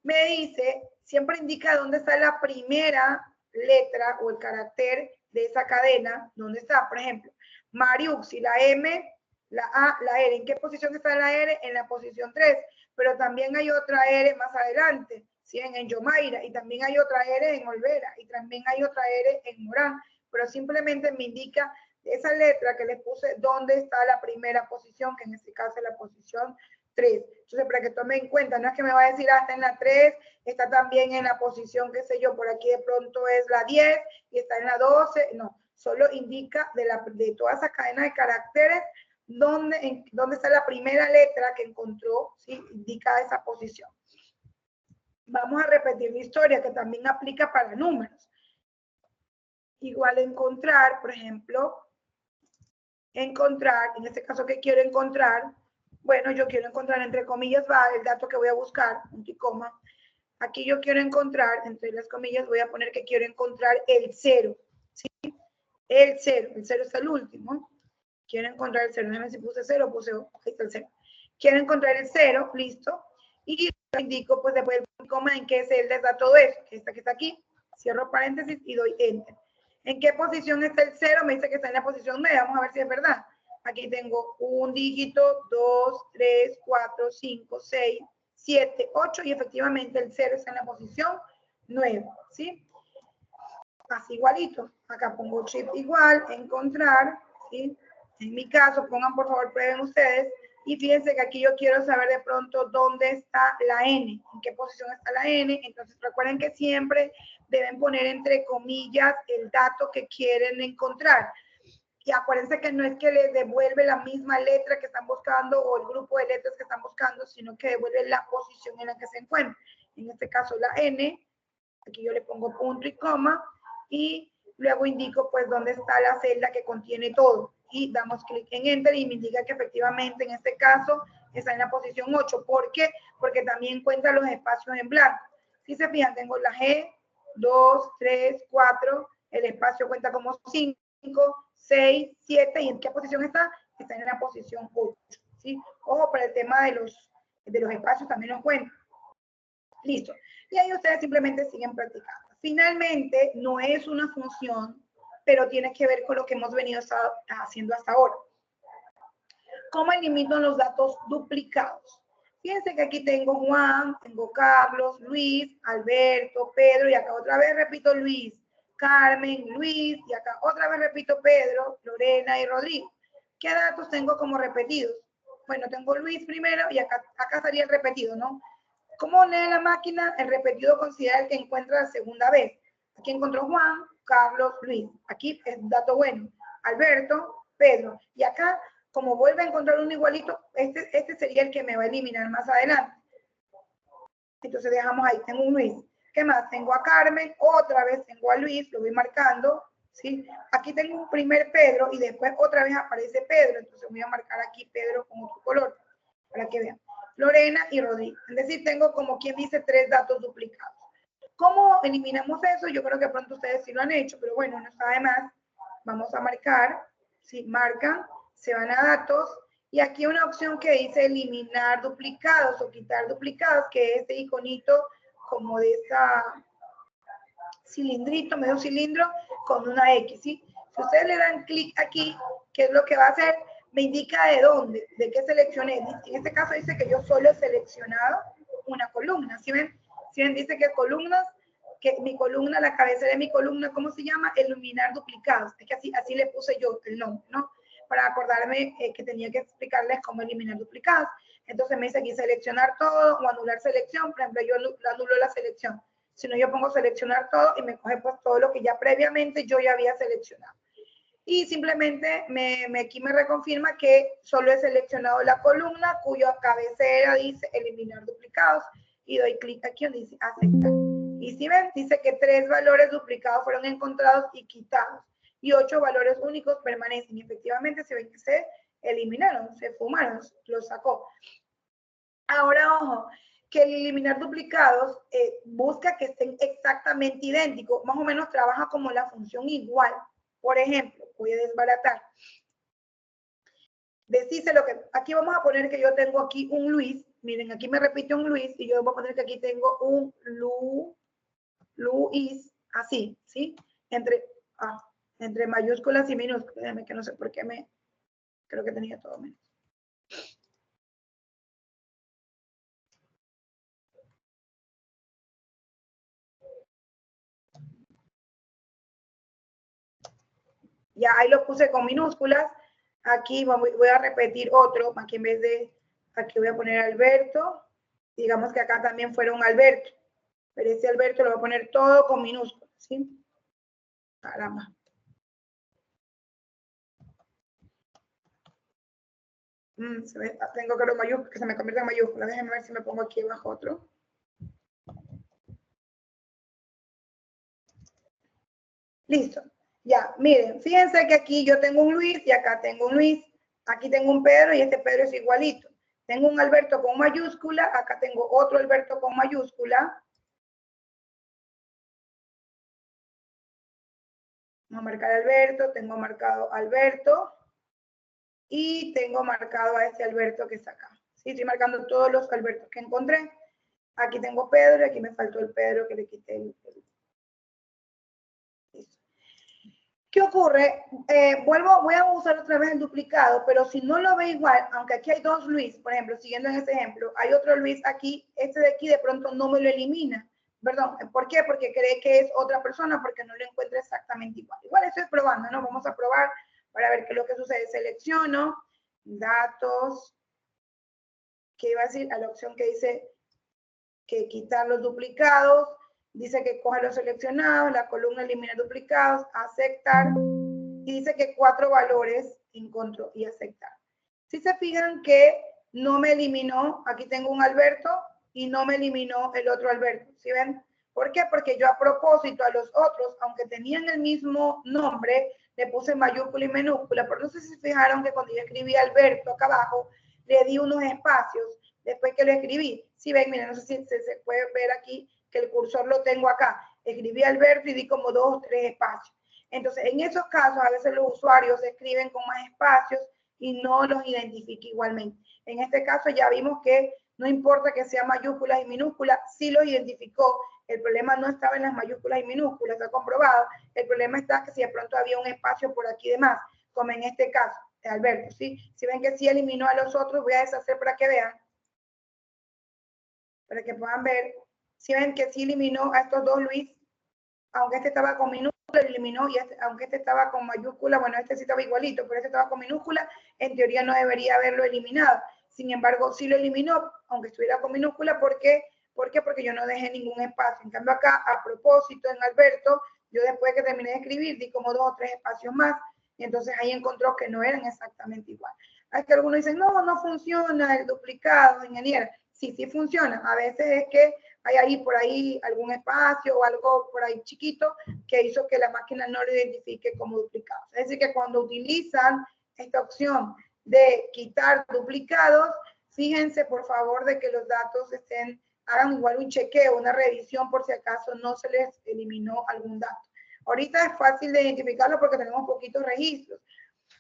A: Me dice, siempre indica dónde está la primera letra o el carácter de esa cadena, dónde está, por ejemplo, Mariuxi, la M, la A, la R. ¿En qué posición está la R? En la posición 3, pero también hay otra R más adelante, ¿sí? En Yomaira, y también hay otra R en Olvera, y también hay otra R en Morán, pero simplemente me indica esa letra que les puse dónde está la primera posición, que en este caso es la posición 3. Entonces, para que tomen en cuenta, no es que me va a decir hasta en la 3, está también en la posición, qué sé yo, por aquí de pronto es la 10 y está en la 12, no, solo indica de toda esa cadena de caracteres dónde está la primera letra que encontró, ¿sí? Indica esa posición. Vamos a repetir la historia que también aplica para números. Igual encontrar, por ejemplo, encontrar, en este caso que quiero encontrar, bueno, yo quiero encontrar entre comillas va el dato que voy a buscar, punto y coma. Aquí yo quiero encontrar, entre las comillas voy a poner que quiero encontrar el 0, ¿sí? El 0 es el último. Quiero encontrar el 0, déjame si puse 0, puse, ahí está el 0. Quiero encontrar el 0, listo. Y indico, pues después del punto y coma en qué celda está todo eso, esta que está aquí. Cierro paréntesis y doy enter. ¿En qué posición está el 0? Me dice que está en la posición 9. Vamos a ver si es verdad. Aquí tengo un dígito, 2, 3, 4, 5, 6, 7, 8 y efectivamente el 0 está en la posición 9, ¿sí? Así igualito. Acá pongo chip igual, encontrar, ¿sí? En mi caso, pongan por favor, prueben ustedes. Y fíjense que aquí yo quiero saber de pronto dónde está la N, en qué posición está la N. Entonces recuerden que siempre deben poner entre comillas el dato que quieren encontrar. Y acuérdense que no es que les devuelve la misma letra que están buscando o el grupo de letras que están buscando, sino que devuelve la posición en la que se encuentra. En este caso la N, aquí yo le pongo punto y coma y luego indico pues dónde está la celda que contiene todo. Y damos clic en enter y me indica que efectivamente en este caso está en la posición 8. ¿Por qué? Porque también cuenta los espacios en blanco. Si se fijan, tengo la G, 2, 3, 4, el espacio cuenta como 5, 6, 7, ¿y en qué posición está? Está en la posición 8, ¿sí? Ojo, para el tema de los espacios también nos cuenta. Listo. Y ahí ustedes simplemente siguen practicando. Finalmente, no es una función, pero tiene que ver con lo que hemos venido haciendo hasta ahora. ¿Cómo elimino los datos duplicados? Fíjense que aquí tengo Juan, tengo Carlos, Luis, Alberto, Pedro, y acá otra vez repito Luis, Carmen, Luis, y acá otra vez repito Pedro, Lorena y Rodrigo. ¿Qué datos tengo como repetidos? Bueno, tengo Luis primero y acá sería el repetido, ¿no? ¿Cómo lee la máquina? El repetido considera el que encuentra la segunda vez. Aquí encontró Juan, Carlos, Luis. Aquí es dato bueno. Alberto, Pedro. Y acá, como vuelve a encontrar un igualito, este sería el que me va a eliminar más adelante. Entonces dejamos ahí, tengo un Luis. ¿Qué más? Tengo a Carmen, otra vez tengo a Luis, lo voy marcando, ¿sí? Aquí tengo un primer Pedro y después otra vez aparece Pedro. Entonces voy a marcar aquí Pedro con otro color para que vean. Lorena y Rodrigo. Es decir, tengo como quien dice 3 datos duplicados. ¿Cómo eliminamos eso? Yo creo que pronto ustedes sí lo han hecho, pero bueno, no está de más. Vamos a marcar, si marcan, se van a datos y aquí hay una opción que dice eliminar duplicados o quitar duplicados, que es este iconito como de esa cilindrito, medio cilindro con una X, ¿sí? Si ustedes le dan clic aquí, ¿qué es lo que va a hacer? Me indica de dónde, de qué seleccioné. En este caso dice que yo solo he seleccionado una columna. ¿Sí ven? ¿Sí ven? Dice que columnas, que mi columna, la cabecera de mi columna, ¿cómo se llama? Eliminar duplicados. Es que así le puse yo el nombre, ¿no? Para acordarme que tenía que explicarles cómo eliminar duplicados. Entonces me dice aquí seleccionar todo o anular selección. Por ejemplo, yo anulo la selección. Si no, yo pongo seleccionar todo y me coge pues todo lo que ya previamente yo ya había seleccionado. Y simplemente aquí me reconfirma que solo he seleccionado la columna cuya cabecera dice eliminar duplicados y doy clic aquí donde dice aceptar. Y si ven, dice que 3 valores duplicados fueron encontrados y quitados y 8 valores únicos permanecen. Y efectivamente se ven que se eliminaron, se fumaron, lo sacó. Ahora, ojo, que el eliminar duplicados busca que estén exactamente idénticos, más o menos trabaja como la función igual. Por ejemplo, voy a desbaratar. Decirse lo que, aquí vamos a poner que yo tengo aquí un Luis, miren, aquí me repite un Luis, y yo voy a poner que aquí tengo un Luis, así, ¿sí? Entre mayúsculas y minúsculas, déjame que no sé por qué creo que tenía todo menos. Ya ahí lo puse con minúsculas. Aquí voy a repetir otro, aquí en vez de, aquí voy a poner Alberto. Digamos que acá también fueron Alberto. Pero ese Alberto lo voy a poner todo con minúsculas, ¿sí? Caramba. Tengo que lo mayúsculas, que se me convierta en mayúsculas. Déjenme ver si me pongo aquí abajo otro. Listo. Ya, miren, fíjense que aquí yo tengo un Luis y acá tengo un Luis. Aquí tengo un Pedro y este Pedro es igualito. Tengo un Alberto con mayúscula, acá tengo otro Alberto con mayúscula. Vamos a marcar Alberto, tengo marcado Alberto y tengo marcado a este Alberto que está acá. ¿Sí? Estoy marcando todos los Albertos que encontré. Aquí tengo Pedro y aquí me faltó el Pedro que le quité el. ¿Qué ocurre? Voy a usar otra vez el duplicado, pero si no lo ve igual, aunque aquí hay dos Luis, por ejemplo, siguiendo en este ejemplo, hay otro Luis aquí, este de aquí de pronto no me lo elimina. Perdón, ¿por qué? Porque cree que es otra persona, porque no lo encuentra exactamente igual. Igual estoy probando, ¿no? Vamos a probar para ver qué es lo que sucede. Selecciono datos, que iba a decir a la opción que dice que quitar los duplicados, dice que coge los seleccionados, la columna elimina duplicados, aceptar, y dice que 4 valores encontró y aceptar. Si se fijan que no me eliminó, aquí tengo un Alberto y no me eliminó el otro Alberto, ¿sí ven? ¿Por qué? Porque yo a propósito a los otros, aunque tenían el mismo nombre, le puse mayúscula y minúscula, pero no sé si se fijaron que cuando yo escribí Alberto acá abajo, le di unos espacios después que lo escribí. Si ven, miren, no sé si se puede ver aquí que el cursor lo tengo acá. Escribí Alberto y di como 2 o 3 espacios. Entonces, en esos casos, a veces los usuarios escriben con más espacios y no los identifica igualmente. En este caso ya vimos que no importa que sea mayúsculas y minúsculas, sí los identificó. El problema no estaba en las mayúsculas y minúsculas, está comprobado. El problema está que si de pronto había un espacio por aquí de más, como en este caso de Alberto, ¿sí? Si ven que sí eliminó a los otros, voy a deshacer para que vean. Para que puedan ver. Si ven que sí eliminó a estos dos Luis, aunque este estaba con minúscula, eliminó, y aunque este estaba con mayúscula, bueno, este sí estaba igualito, pero este estaba con minúscula, en teoría no debería haberlo eliminado. Sin embargo, sí lo eliminó, aunque estuviera con minúscula, ¿por qué? ¿Por qué? Porque yo no dejé ningún espacio. En cambio acá, a propósito, en Alberto, yo después que terminé de escribir, di como 2 o 3 espacios más, y entonces ahí encontró que no eran exactamente igual. Es que algunos dicen, no, no funciona el duplicado, ingeniera. Sí, sí funciona. A veces es que hay ahí por ahí algún espacio o algo por ahí chiquito que hizo que la máquina no lo identifique como duplicado. Es decir, que cuando utilizan esta opción de quitar duplicados, fíjense por favor de que los datos hagan igual un chequeo, una revisión por si acaso no se les eliminó algún dato. Ahorita es fácil de identificarlo porque tenemos poquitos registros,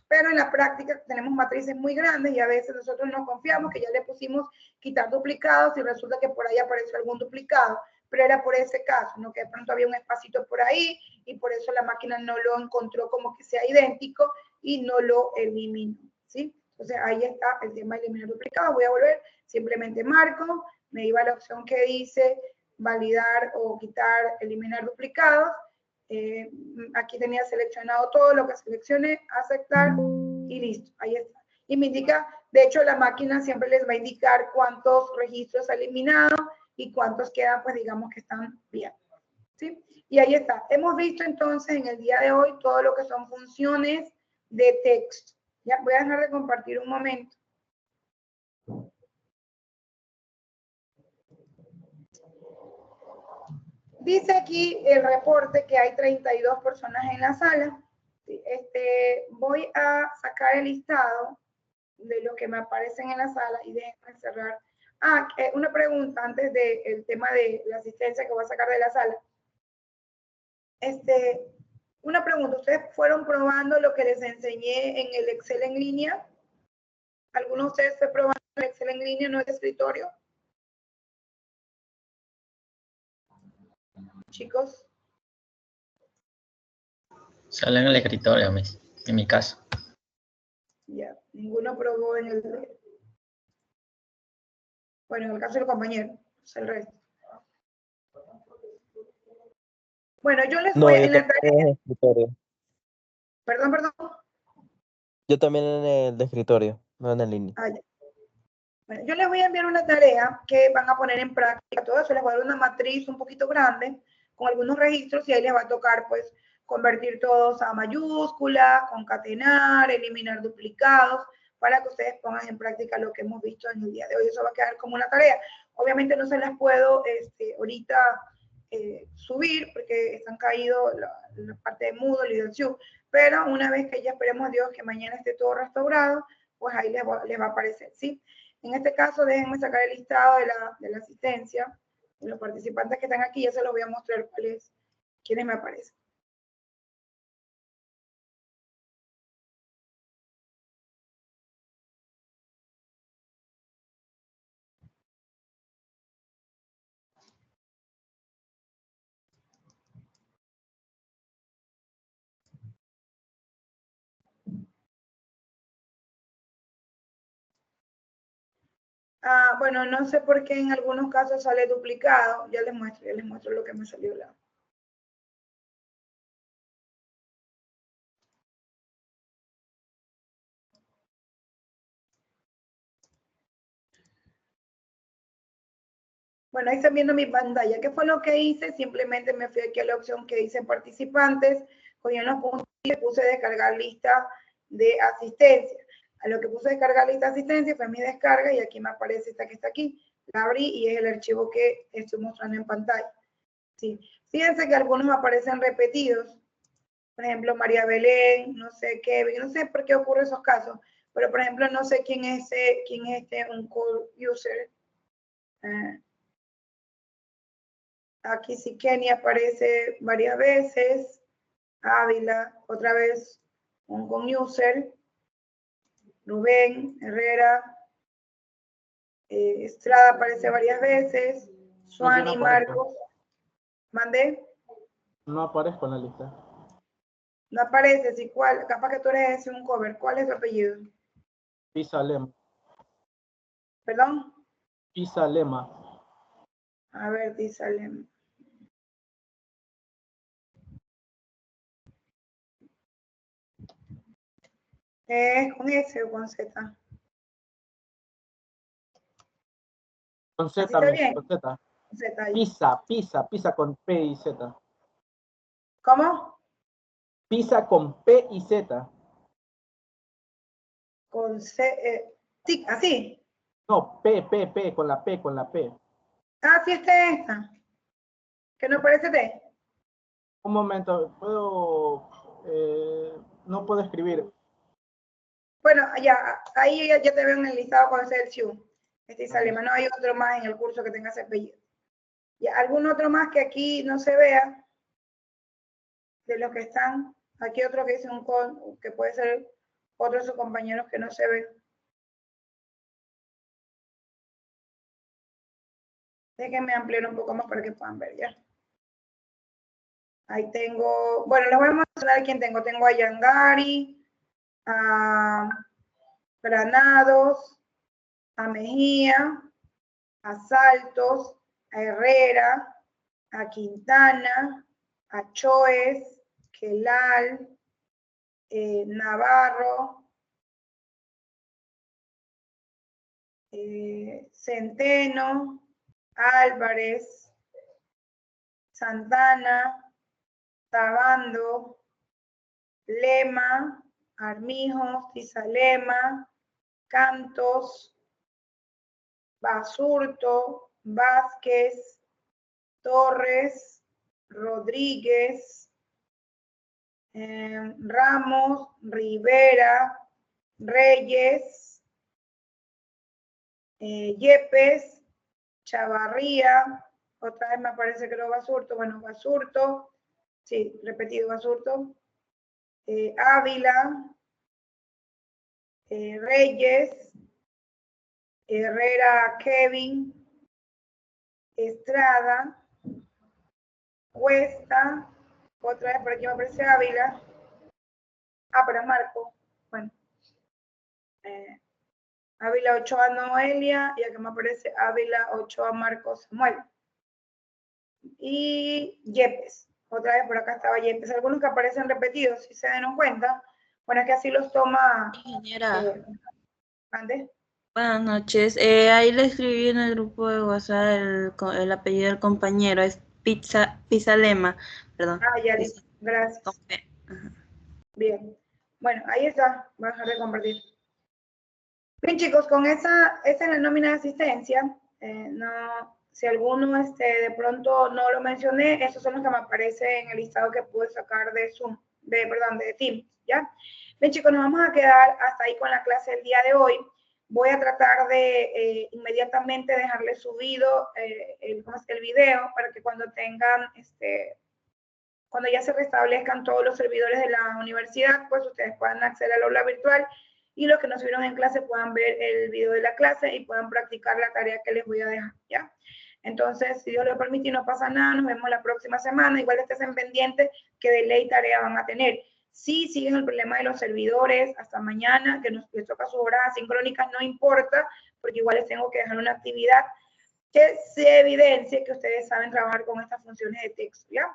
A: pero en la práctica tenemos matrices muy grandes y a veces nosotros nos confiamos que ya le pusimos quitar duplicados y resulta que por ahí apareció algún duplicado, pero era por ese caso, ¿no? Que de pronto había un espacito por ahí y por eso la máquina no lo encontró como que sea idéntico y no lo eliminó, ¿sí? Entonces ahí está el tema de eliminar duplicados. Voy a volver, simplemente marco, me iba a la opción que dice validar o quitar, eliminar duplicados. Aquí tenía seleccionado todo lo que seleccioné, aceptar y listo, ahí está. Y me indica, de hecho la máquina siempre les va a indicar cuántos registros ha eliminado y cuántos quedan, pues digamos que están bien. ¿Sí? Y ahí está. Hemos visto entonces en el día de hoy todo lo que son funciones de texto. Ya voy a dejar de compartir un momento. Dice aquí el reporte que hay 32 personas en la sala. Voy a sacar el listado de los que me aparecen en la sala y déjenme cerrar. Una pregunta antes del tema de la asistencia que voy a sacar de la sala. Una pregunta, ¿ustedes fueron probando lo que les enseñé en el Excel en línea? ¿Alguno de ustedes fue probando el Excel en línea, no el escritorio? Chicos.
D: Solo en el escritorio, en mi caso.
A: Ya, ninguno probó en el... Bueno, en el caso del compañero, es el resto. Bueno, yo les voy en la tarea.
E: En el escritorio.
A: Perdón.
E: Yo también en el de escritorio, no en el línea.
A: Ya. Bueno, yo les voy a enviar una tarea que van a poner en práctica. Todo eso les voy a dar una matriz un poquito grande con algunos registros y ahí les va a tocar pues convertir todos a mayúsculas, concatenar, eliminar duplicados, para que ustedes pongan en práctica lo que hemos visto en el día de hoy. Eso va a quedar como una tarea. Obviamente no se las puedo ahorita subir porque están caídos la parte de Moodle y del Zoom, pero una vez que ya esperemos Dios que mañana esté todo restaurado, pues ahí les va a aparecer, ¿sí? En este caso, déjenme sacar el listado de la asistencia de los participantes que están aquí. Ya se los voy a mostrar quiénes me aparecen. Bueno, no sé por qué en algunos casos sale duplicado. Ya les muestro lo que me salió la. Bueno, ahí están viendo mi pantalla. ¿Qué fue lo que hice? Simplemente me fui aquí a la opción que dice participantes, cogí en los puntos y le puse descargar lista de asistencia. A lo que puse descargar lista de asistencia fue mi descarga y aquí me aparece esta que está aquí. La abrí y es el archivo que estoy mostrando en pantalla. Sí. Fíjense que algunos aparecen repetidos. Por ejemplo, María Belén, no sé qué, no sé por qué ocurre esos casos, pero por ejemplo, no sé quién es un call user. Aquí sí Kenny aparece varias veces. Ávila, otra vez un con user. Rubén Herrera. Estrada aparece varias veces. Suani,
F: no
A: Marcos. ¿Mandé?
F: No aparezco en la lista.
A: No aparece, sí, ¿cuál? Capaz que tú eres ese un cover. ¿Cuál es tu apellido?
F: Pisa Lema.
A: ¿Perdón?
F: Pisa Lema.
A: A ver, Pisa Lema. ¿Es con S o con Z?
F: Con
A: ¿Así
F: Z,
A: está bien?
F: con Z.
A: Z.
F: Pisa con P y Z.
A: ¿Cómo?
F: Pisa con P y Z.
A: Con C, así.
F: No, P, con la P.
A: Sí, esta. ¿Que no parece T?
F: Un momento, no puedo escribir.
A: Bueno, ya, ahí ya te veo en el listado con ese Zoom. Lema, no hay otro más en el curso que tenga ese apellido. ¿Y algún otro más que aquí no se vea? De los que están, aquí otro que dice que puede ser otro de sus compañeros que no se ven. Déjenme ampliar un poco más para que puedan ver ya. Ahí tengo, bueno, les voy a mostrar quién tengo. Tengo a Yangari, a Granados, a Mejía, a Saltos, a Herrera, a Quintana, a Choes, Quelal, Navarro, Centeno, Álvarez, Santana, Tabando, Lema, Armijos, Tizalema, Cantos, Basurto, Vázquez, Torres, Rodríguez, Ramos, Rivera, Reyes, Yepes, Chavarría, otra vez me aparece creo Basurto, bueno, Basurto, sí, repetido Basurto, Ávila, Reyes, Herrera Kevin, Estrada, Cuesta, otra vez por aquí me aparece Ávila, pero Marco, bueno, Ávila Ochoa Noelia, y acá me aparece Ávila Ochoa Marcos Samuel. Y Yepes, otra vez por acá estaba Yepes, algunos que aparecen repetidos, si se den cuenta, bueno, es que así los toma.
G: Ingeniera,
A: ¿Mande?
G: buenas noches. Ahí le escribí en el grupo de WhatsApp el apellido del compañero, es Pizzalema, perdón.
A: Ya, gracias.
G: Con P. Ajá.
A: Bien, bueno, ahí está, voy a dejar de compartir. Bien, chicos, con esa es la nómina de asistencia. Si alguno de pronto no lo mencioné, esos son los que me aparecen en el listado que pude sacar de Zoom, de Teams, ¿ya? Bien, chicos, nos vamos a quedar hasta ahí con la clase del día de hoy. Voy a tratar de inmediatamente dejarles subido el video para que cuando tengan, cuando ya se restablezcan todos los servidores de la universidad, pues ustedes puedan acceder al aula virtual y los que no estuvieron en clase puedan ver el video de la clase y puedan practicar la tarea que les voy a dejar, ¿ya? Entonces, si Dios lo permite y no pasa nada, nos vemos la próxima semana. Igual estén pendientes que de ley tarea van a tener. Si siguen el problema de los servidores, hasta mañana, que les toca sus horas asincrónicas, no importa, porque igual les tengo que dejar una actividad que se evidencie que ustedes saben trabajar con estas funciones de texto, ¿ya?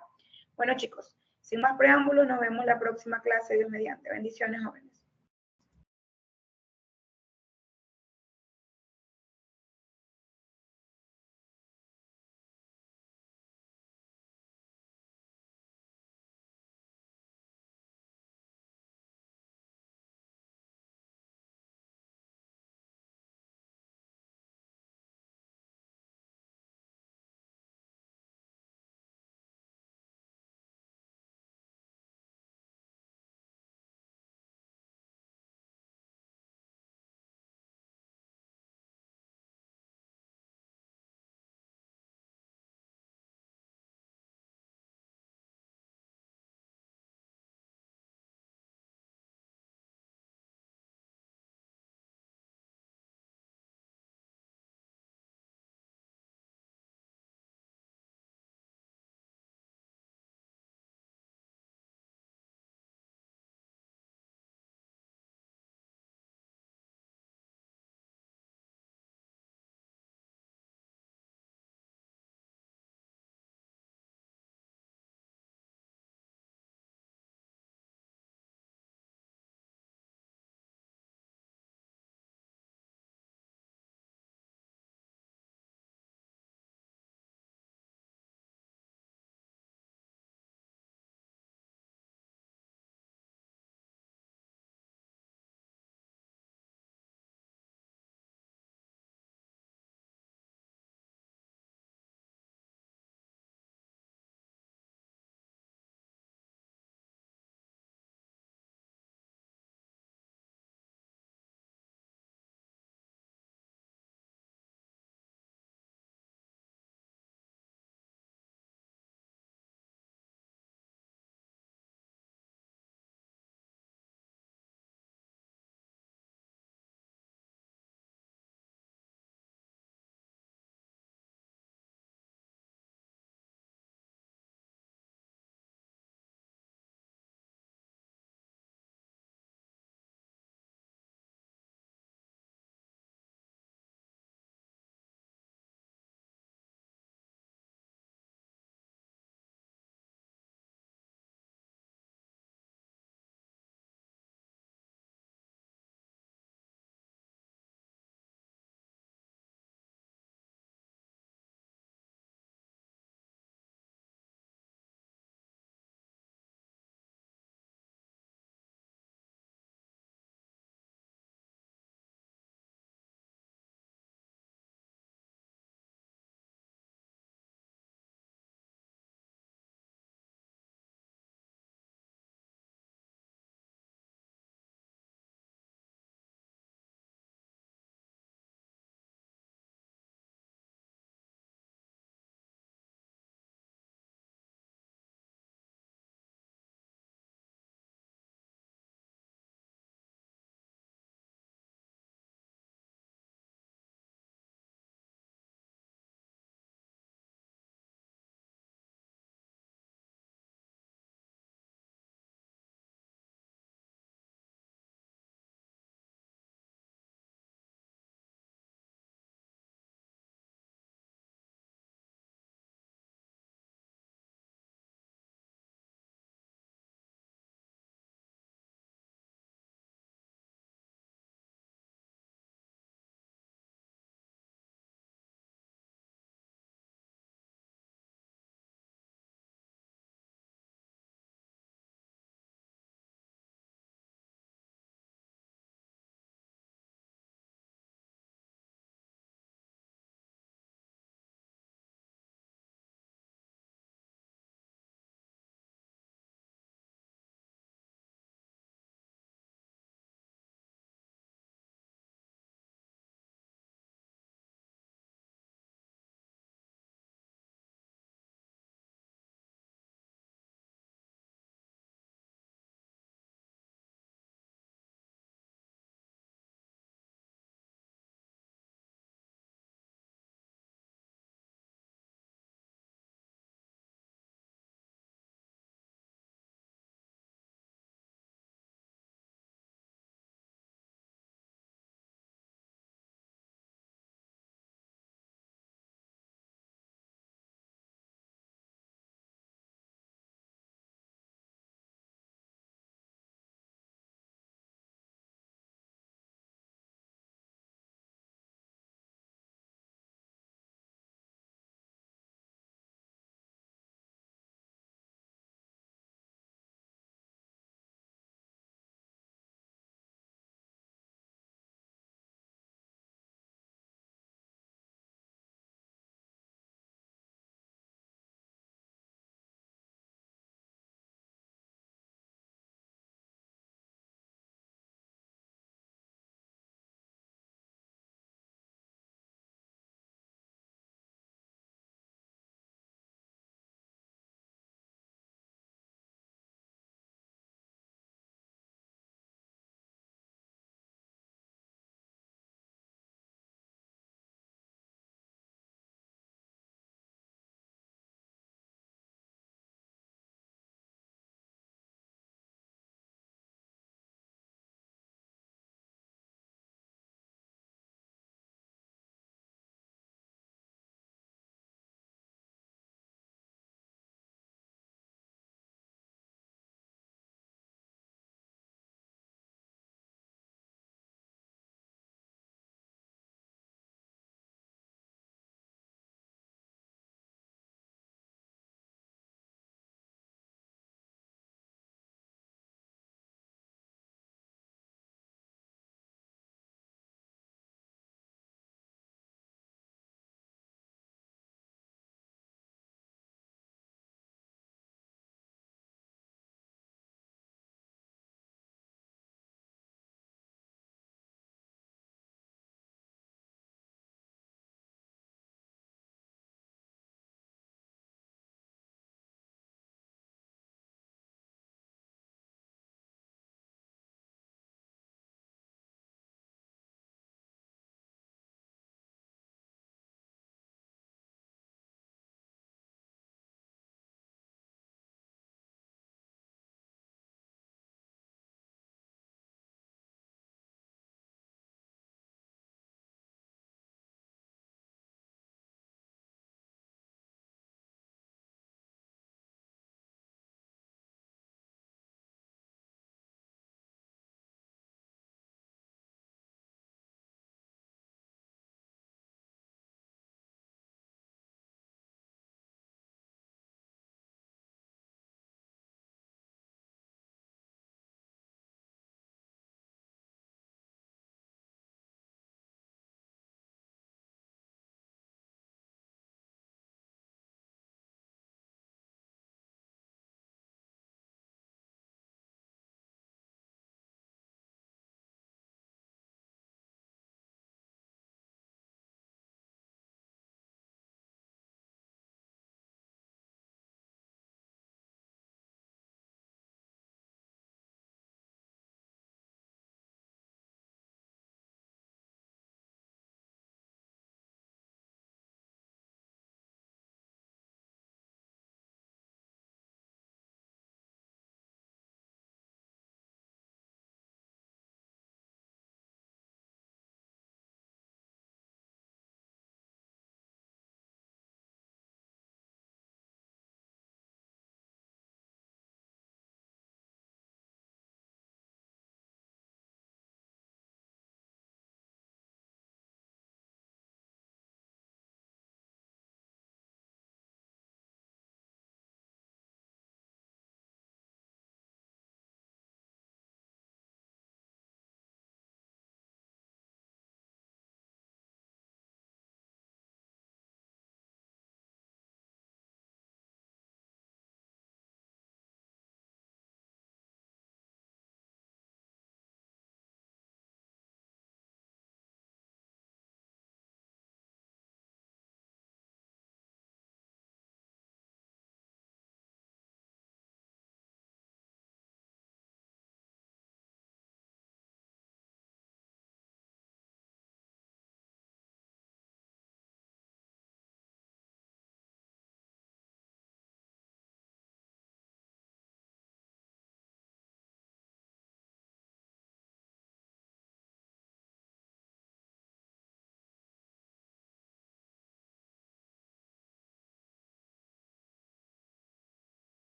A: Bueno, chicos, sin más preámbulos, nos vemos la próxima clase, Dios mediante. Bendiciones, jóvenes.